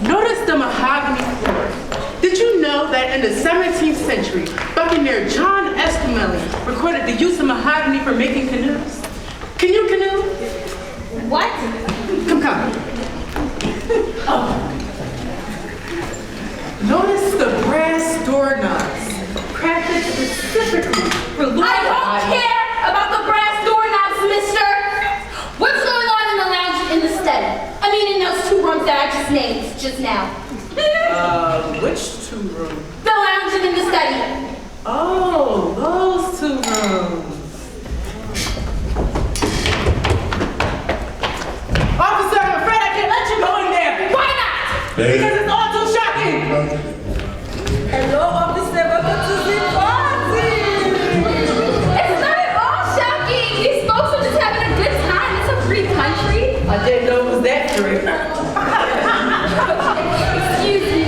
Notice the mahogany floor. Did you know that in the 17th century, Buccaneer John Esquimeli recorded the use of mahogany for making canoes? Can you canoe? What? Come. Oh. Notice the brass doorknobs, crafted specifically for Lord I don't Body. care about the brass doorknobs, mister. What's going on in the lounge and in the study? I mean, in those two rooms that I just named just now. Which two rooms? The lounge and in the study. Oh, those two rooms. Officer, I'm afraid I can't let you go in there. Why not? Because it's all too shocking. Hello, officer. Welcome to the party. It's not at all shocking. These folks are just having a good time. It's a free country. I didn't know it was that free. Excuse me.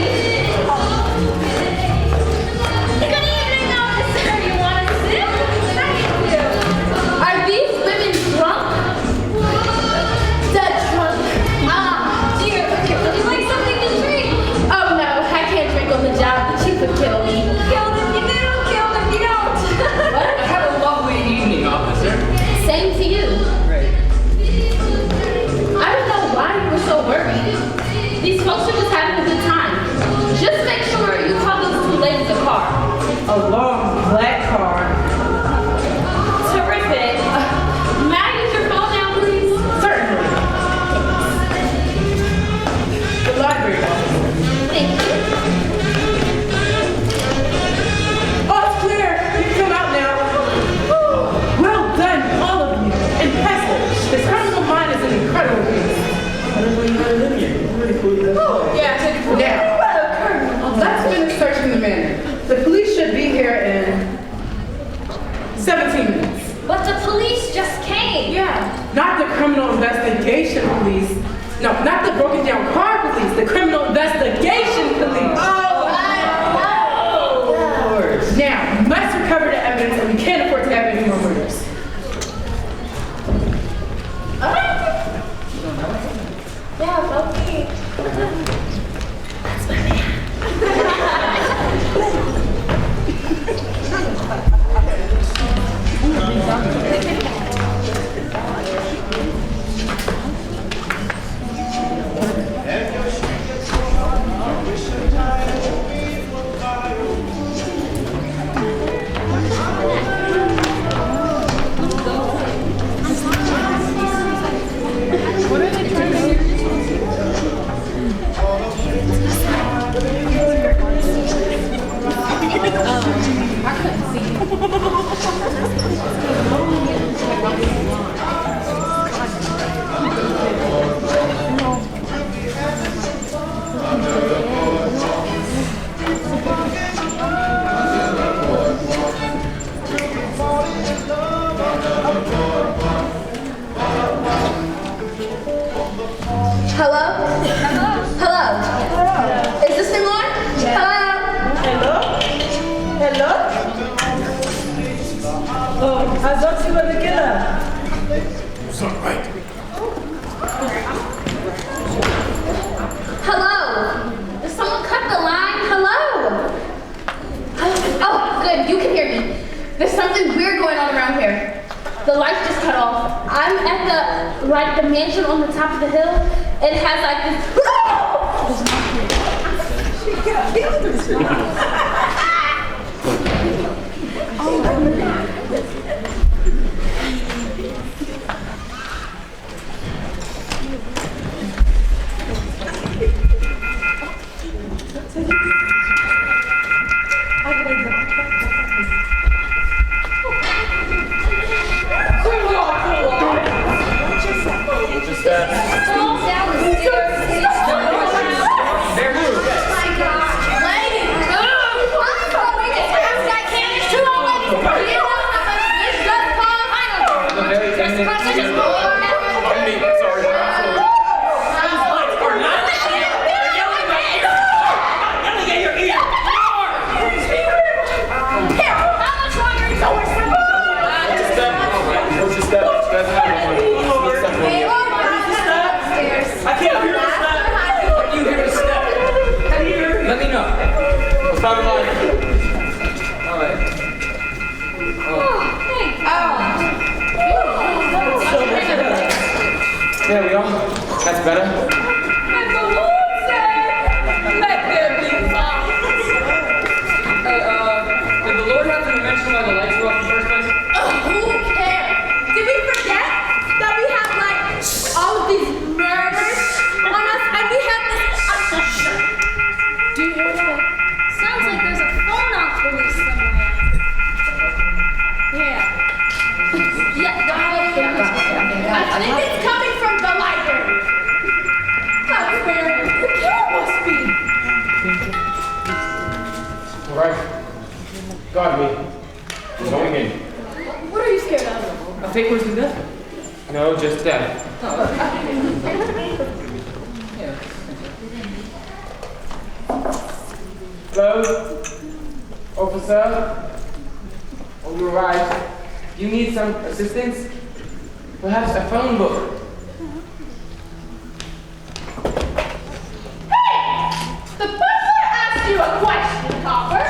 Good evening, officer. You want to sit? Thank you. Are these women drunk? Dead drunk. Ah, dear. Would you like something to drink? Oh no, I can't drink on the job. The chief would kill me. Killed if you do, killed if you don't. What? Have a lovely evening, officer. Same to you. Great. I don't know why you were so worried. These folks are just having a good time. Just make sure you call those two ladies a car. A long black car. Terrific. May I use your phone now, please? Certainly. The library officer. Thank you. Oh, it's clear. You can come out now. Well done, all of you. Impressive. This criminal mind is an incredible piece. Now, let's finish searching the manor. The police should be here in 17 minutes. But the police just came. Yeah. Not the criminal investigation police. No, not the broken down car police. The criminal investigation police. Now, we must recover the evidence and we can't afford to have any more murders. Yeah, okay. Hello? Hello? Hello? Is this thing on? Hello? Hello? Oh, I thought you were the killer. Hello? Did someone cut the line? Hello? Oh, good, you can hear me. There's something weird going on around here. The lights just cut off. I'm at the mansion on the top of the hill. It has like There we go. That's better. And the Lord said, let there be light. Did the Lord have to mention why the lights were off in the first place? Who cares? Did we forget that we have like all of these murders on us and we have this Do you hear that? Sounds like there's a phone off release somewhere. Yeah, I think it's coming from the library. That's where the killer must be. All right. Guard me. I'm going in. What are you scared of? A fake person death? No, just death. Hello? Officer? On your right. Do you need some assistance? Perhaps a phone book? The butler asked you a question, Copper.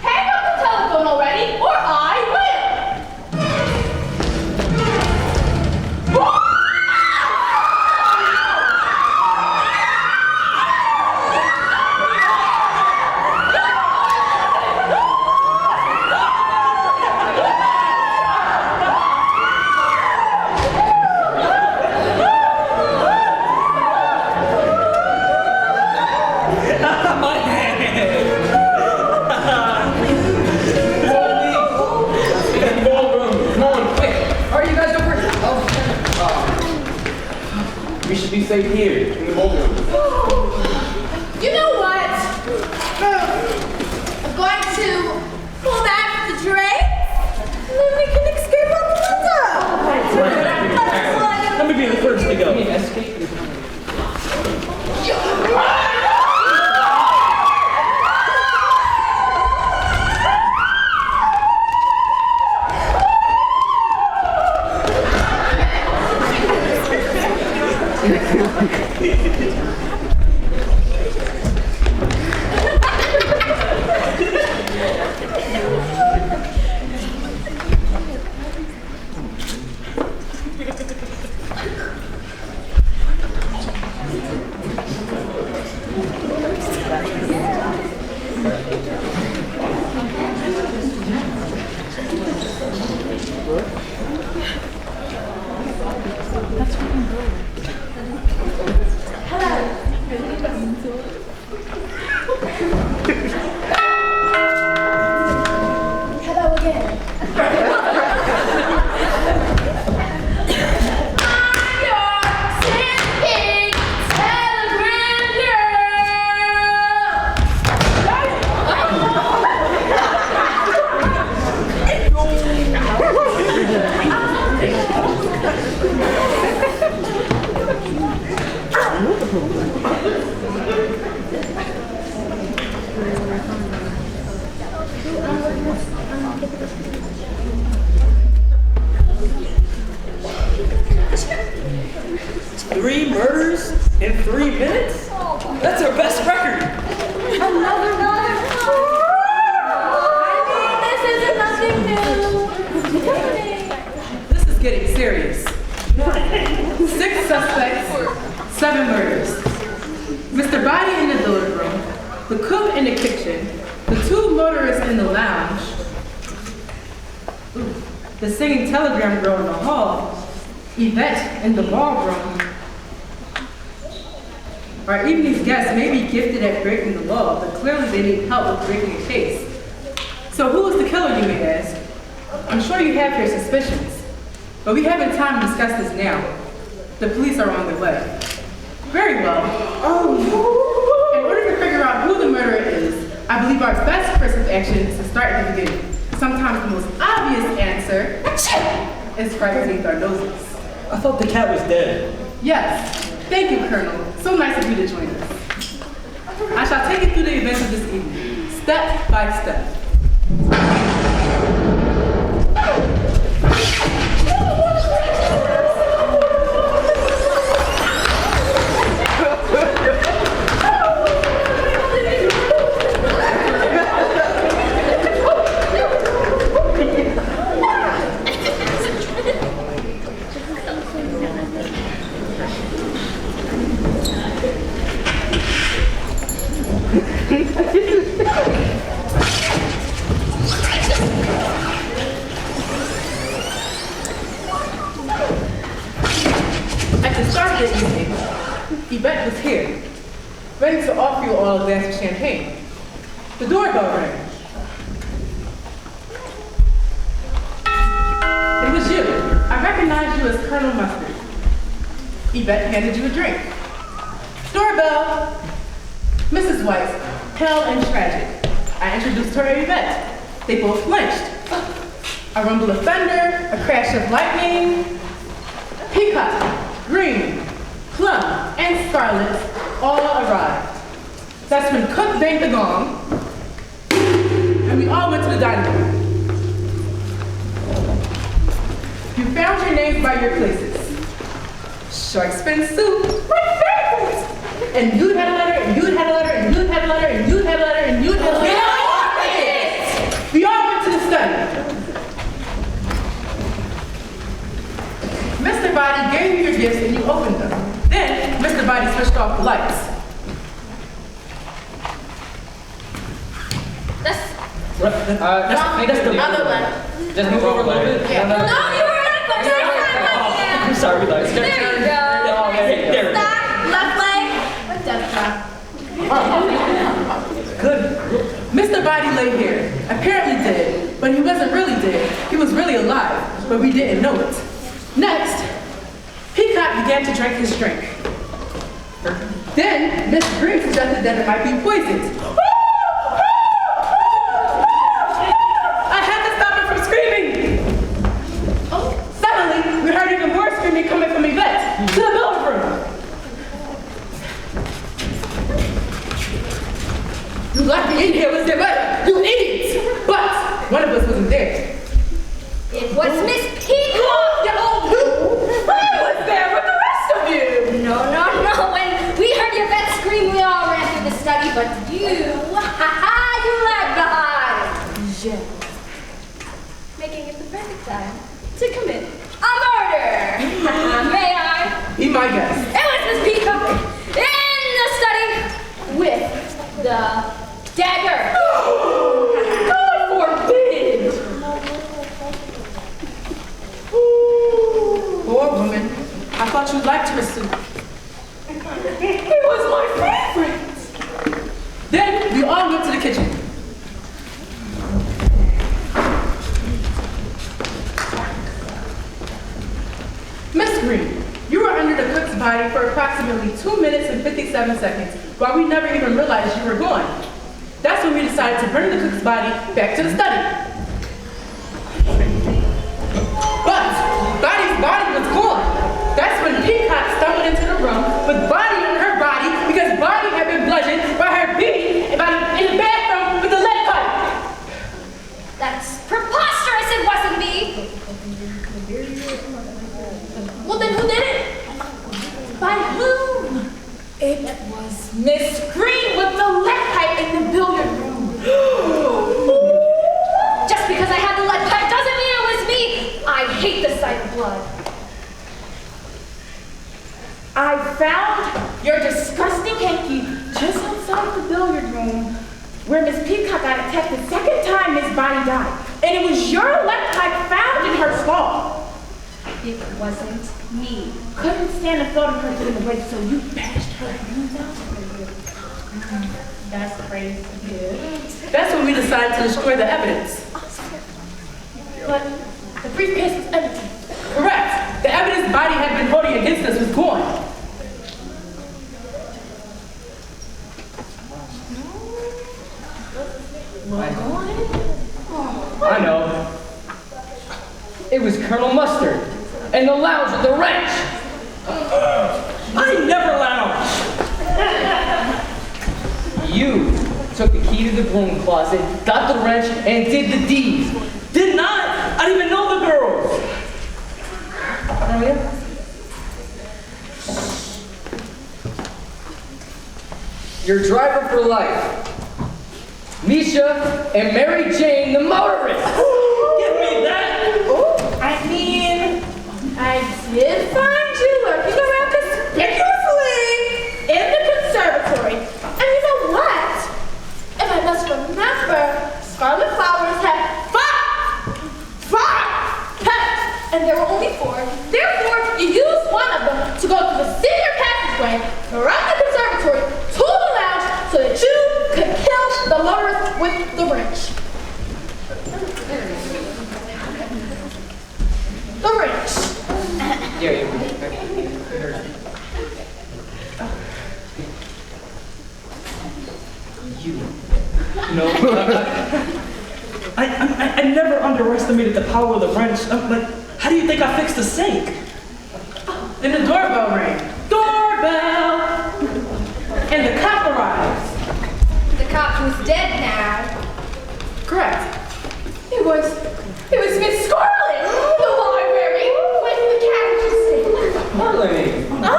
Hang up the telephone already, or I We should be safe here, in the ballroom. You know what? I'm going to pull back the drapes, and then we can escape out the window. Let me be the first to go. Hello again. Three murders in 3 minutes? That's our best record. Another one? I mean, this isn't nothing new. This is getting serious. 6 suspects, 7 murders. Mr. Body in the billiard room, the cook in the kitchen, the 2 motorists in the lounge, the singing telegram girl in the hall, Yvette in the ballroom. Our evening's guests may be gifted at breaking the law, but clearly they need help with breaking a case. So who was the killer, you may ask? I'm sure you have your suspicions, but we haven't time to discuss this now. The police are on their way. Very well. In order to figure out who the murderer is, I believe our best course of action is to start at the beginning. Sometimes the most obvious answer is right beneath our noses. I thought the cat was dead. Yes. Thank you, Colonel. So nice of you to join us. I shall take you through the events of this evening, step by step. At the start of the evening, Yvette was here, ready to offer you all a glass of champagne. The doorbell rang. It was you. I recognized you as Colonel Mustard. Yvette handed you a drink. Doorbell. Mrs. Weiss, pale and tragic. I introduced her to Yvette. They both flinched. A rumble of thunder, a crash of lightning. Peacock, green, plum, and scarlet all arrived. That's when Cook banged the gong, and we all went to the dining room. You found your names by your places. Shark fin soup, my favorite! And you had a letter, and you had a letter, and you had a letter, and you had a letter, and you had a letter. We all went to the study. Mr. Body gave you your gifts and you opened them. Then, Mr. Body switched off the lights. That's the Other one. Just move over a little bit. Yeah. No, you were right first. I'm sorry, guys. There you go. There. Stop. Left leg. Death trap. Good. Mr. Body lay here, apparently dead, but he wasn't really dead. He was really alive, but we didn't know it. Next, Peacock began to drink his drink. Then, Miss Green suggested that it might be poisoned. I had to stop her from screaming. Suddenly, we heard even more screaming coming from Yvette to the billiard room. You locked me in here with the murder, you idiots! But one of us wasn't there. It was Miss Peacock. I was there with the rest of you. No. When we heard your vet scream, we all ran through the study, but you, you lagged behind. Yeah. Making it the perfect time to commit a murder. May I? Be my guest. It was Miss Peacock in the study with the dagger. God forbid! Poor woman. I thought you liked her soup. It was my favorite. Then we all went to the kitchen. Miss Green, you were under the cook's body for approximately 2 minutes and 57 seconds, while we never even realized you were gone. That's when we decided to bring the cook's body back to the study. But Body's body was gone. That's when Peacock stumbled into the room with Body in her body it was Miss Green with the lead pipe in the billiard room. Just because I had the lead pipe doesn't mean it was me. I hate the sight of blood. I found your disgusting hanky just outside the billiard room where Miss Peacock got attacked the second time Miss Bonnie died. And it was your lead pipe found in her stall. It wasn't me. Couldn't stand the thought of her getting away, so you bashed her hands out. That's crazy. Yeah. That's when we decided to destroy the evidence. But the briefcase was empty. Correct. The evidence Bonnie had been holding against us was gone. I know. It was Colonel Mustard and the lounge with the wrench. I never lounge. You took the key to the broom closet, got the wrench, and did the deed. Did not. I didn't even know the girls. Oh, yeah? Your driver for life. Misha and Mary Jane, the motorist. Give me that. I mean, I did find you lurking around conspicuously in the conservatory. And you know what? If I must remember, Scarlet Flowers had five petals, and there were only 4. Therefore, you used one of them to go to the senior passageway around the conservatory to the lounge so that you could kill the motorist with the wrench. The wrench. Yeah, you heard. No. I never underestimated the power of the wrench. Like, how do you think I fixed the sink? Then the doorbell rang. Doorbell! And the cop arrives. The cop who's dead now. Correct. It was Miss Scarlet in the library with the carriage. Marley. I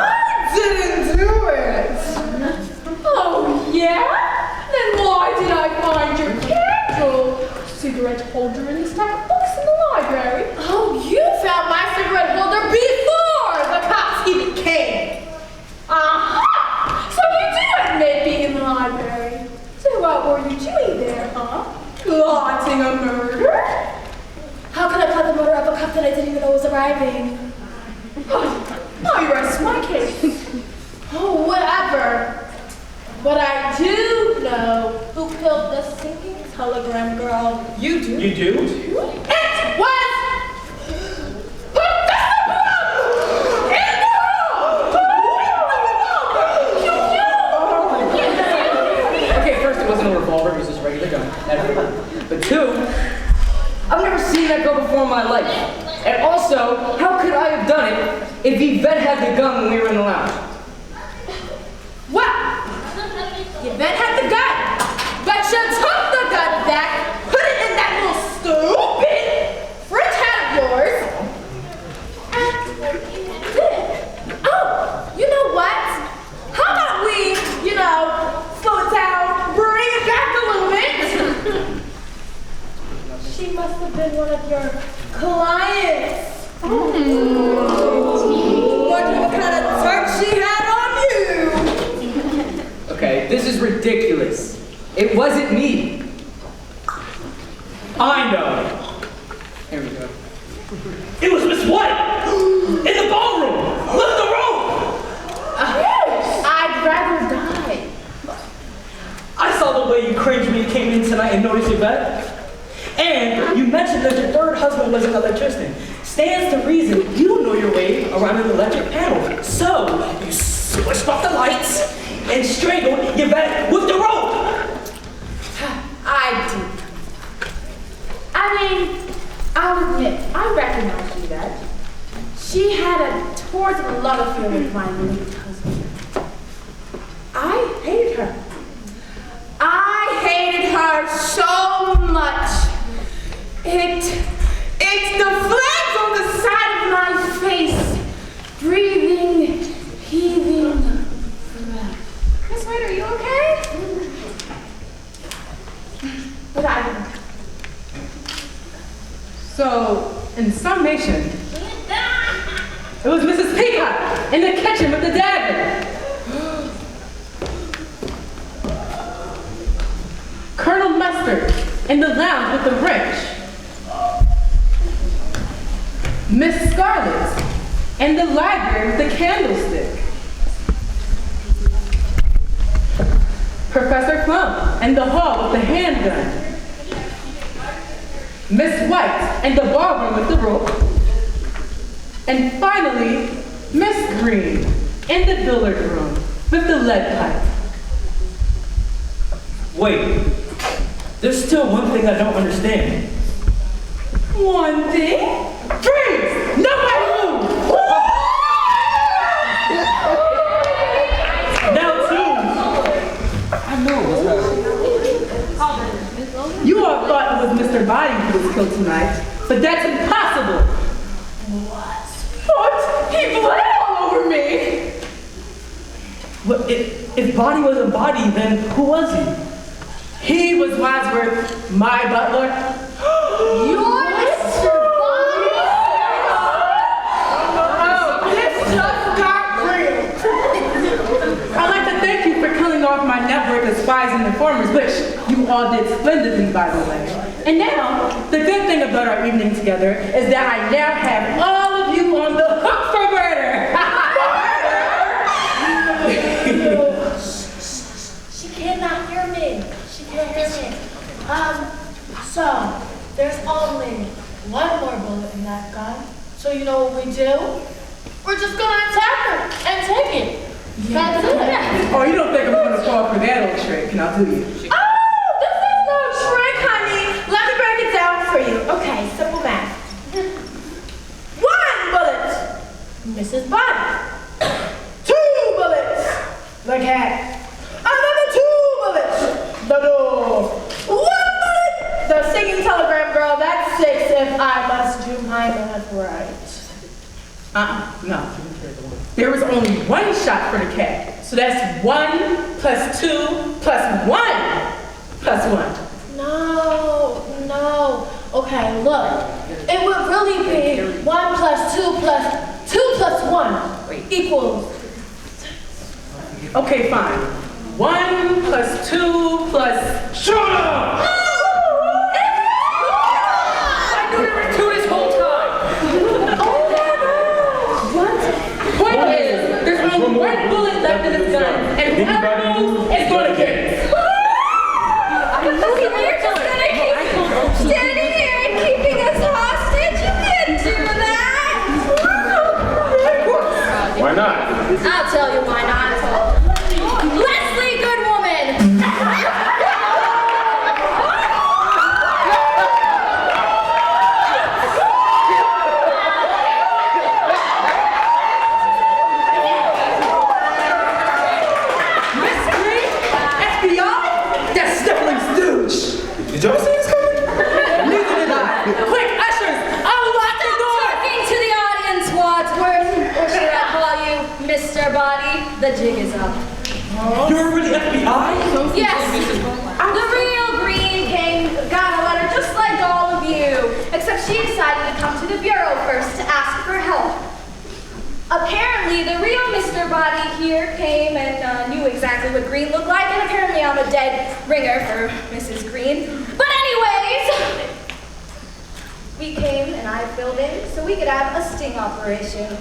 didn't do it. Oh, yeah? Then why did I find your candle? Cigarette holder in the stack of books in the library. Oh, you found my cigarette holder before the cops even came. Aha! So you do admit being in the library. So what were you doing there, huh? Plotting a murder? How could I plot the murder of a cop that I didn't even know was arriving? Oh, you rest my case. Oh, whatever. But I do know who killed the sinking telegram girl. You do? You do? It was Professor Plum in the hall! Okay, first it wasn't a revolver, it was just a regular gun. But 2, I've never seen that girl before in my life. And also, how could I have done it if Yvette had the gun when we were in the lounge? Well, you then had the gun, but you took the gun back, put it in that little stupid French hat of yours, and did it. Oh, you know what? How about we, slow it down, bring it back a little bit? She must have been one of your clients. Wonder what kind of dirt she had on you. Okay, this is ridiculous. It wasn't me. I know. Here we go. It was Miss White in the ballroom. Lift the rope. I'd rather die. I saw the way you cringed when you came in tonight and noticed Yvette. And you mentioned that your third husband was an electrician. Stands to reason you don't know your way around an electric panel. So you switched off the lights and strangled Yvette with the rope. I do. I mean, I'll admit, I recognize you that. She had a towards a love affair with my late husband. I hated her. I hated her so much. It's the flags on the side of my face, breathing, heaving breath. So, in summation, it was Mrs. Peacock in the kitchen with the dagger. Colonel Mustard in the lounge with the wrench. Miss Scarlet in the library with the candlestick. Professor Plum in the hall with the handgun. Miss White in the ballroom with the rope. And finally, Miss Green in the billiard room with the lead pipe. Wait, there's still one thing I don't understand. One thing? Freeze! Nobody move! Now two. You all thought it was Mr. Body who was killed tonight, but that's impossible. What? He bled all over me! Well, if Body wasn't Body, then who was he? He was Wadsworth, my butler. You're Mr. Body? Oh, this just got real. I'd like to thank you for killing off my network of spies and informers, which you all did splendidly, by the way. And now, the good thing about our evening together is that I now have all of you on the hook for murder. She cannot hear me. She can't hear me. So, there's only one more bullet in that gun. So you know what we do? We're just gonna attack her and take it. That's it. Oh, you don't think I'm gonna fall for that old trick, now do you? Oh, this is no trick, honey. Let me break it down for you. Okay, simple math. 1 bullet, Mrs. Body. 2 bullets, the cat. Another 2 bullets, the door. 1 bullet, the singing telegram girl. That's 6 if I must do my math right. No. There was only 1 shot for the cat. So that's 1 plus 2 plus 1 plus 1. No. Okay, look. It would really be 1 plus 2 plus 2 plus 1 equals. Okay, fine. 1 plus 2 plus. Shut up! I knew you were two this whole time. Point is, there's only 1 bullet left in this gun, and whoever moves is going to get it. You're just gonna keep standing here and keeping us hostage? You can't do that! Why not? I'll tell you why not. Leslie, good woman! Miss Green? FBI? That's Stifling Stooge. Did y'all see this coming? Neither did I. Quick, ushers, unlock the door! Talking to the audience, Wadsworth, or should I call you Mr. Body? The jig is up. You're really FBI? Yes, the real Green got a letter just like all of you, except she decided to come to the bureau first to ask for help. Apparently, the real Mr. Body here came and knew exactly what Green looked like, and apparently I'm a dead ringer for Mrs. Green. But anyways, we came and I filled in so we could have a sting operation.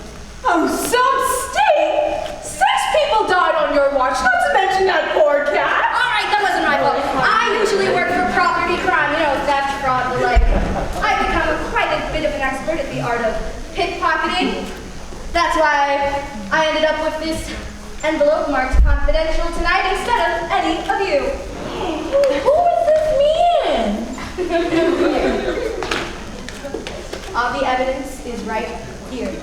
Oh, some sting! 6 people died on your watch, not to mention that poor cat. All right, that wasn't my fault. I usually work for property crime, theft, fraud, the like. I've become quite a bit of an expert at the art of pickpocketing. That's why I ended up with this envelope marked confidential tonight instead of any of you. Who is this man? All the evidence is right here.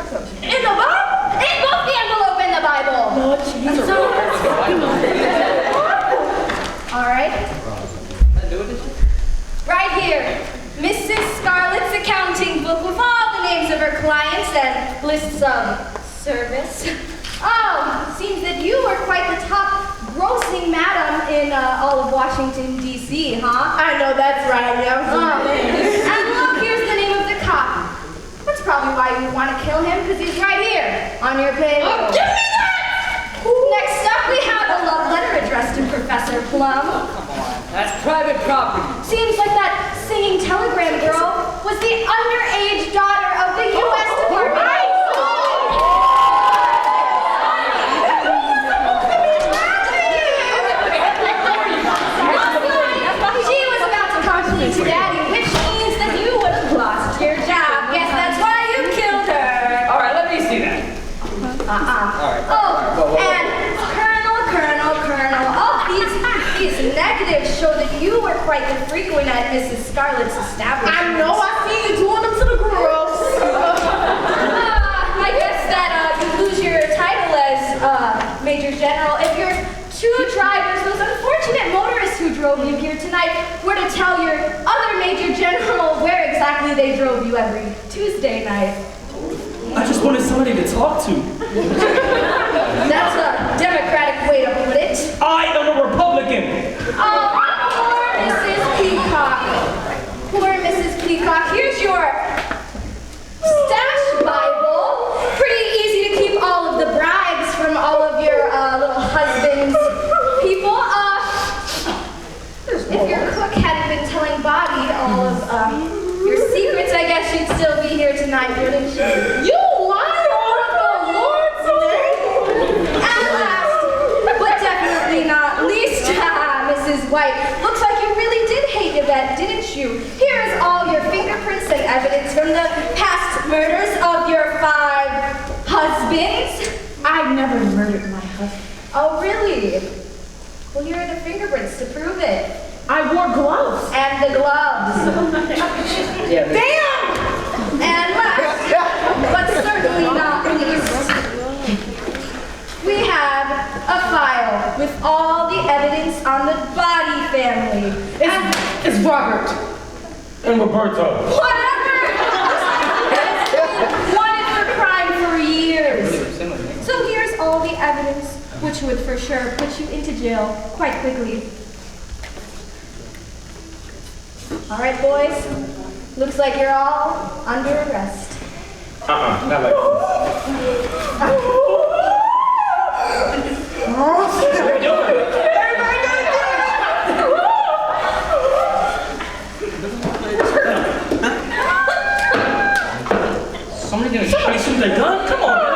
In the Bible? In both the envelope and the Bible. Oh, Jesus. All right. Right here, Mrs. Scarlett's accounting book with all the names of her clients and lists of service. Oh, seems that you are quite the top grossing madam in all of Washington, D.C., huh? I know that's right, yeah. Oh, and why you want to kill him, because he's right here on your page. Oh, give me that! Next up, we have a love letter addressed to Professor Plum. That's private property. Seems like that singing telegram girl was the underage daughter of the U.S. Department. She was about to compliment to Daddy, which means that you would have lost your job. Guess that's why you killed her. All right, let me see that. And Colonel, these negatives show that you were quite the frequent at Mrs. Scarlett's establishment. I know, I see you doing them to the girls. I guess that you lose your title as Major General if your two drivers, those unfortunate motorists who drove you here tonight, were to tell your other Major General where exactly they drove you every Tuesday night. I just wanted somebody to talk to. That's a democratic way to put it. I am a Republican. Poor Mrs. Peacock. Poor Mrs. Peacock. Here's your stash Bible. Pretty easy to keep all of the bribes from all of your little husbands' people. If your cook hadn't been telling Bobby all of your secrets, I guess you'd still be here tonight, wouldn't you? You liar on the Lord's name! And last, but definitely not least, Mrs. White, looks like you really did hate Dept, didn't you? Here is all your fingerprints and evidence from the past murders of your 5 husbands. I never murdered my husband. Oh, really? Well, here are the fingerprints to prove it. I wore gloves. And the gloves. Yeah, Damn! And last, but certainly not least, we have a file with all the evidence on the Body family. It's Robert. And Roberto. Whatever! It's been wanted for crime for years. So here's all the evidence, which would for sure put you into jail quite quickly. All right, boys. Looks like you're all under arrest. Not like Somebody shoot their gun? Come on, man.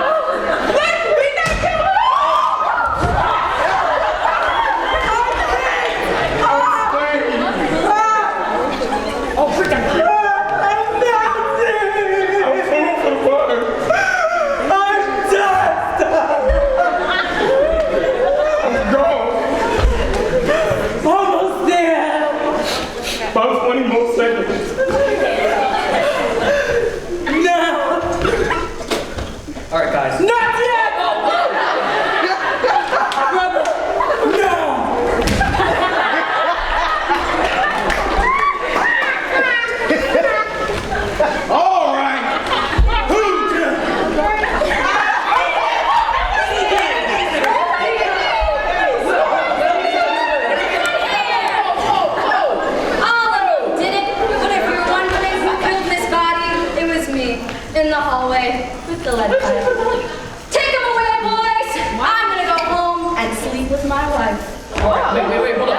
about 20 more seconds. All right, guys. Not yet! Brother, no! All right. In the hallway with the lead pipe. Take them away, boys! I'm gonna go home and sleep with my wife. All right, wait, hold on.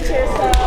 Seat yourself.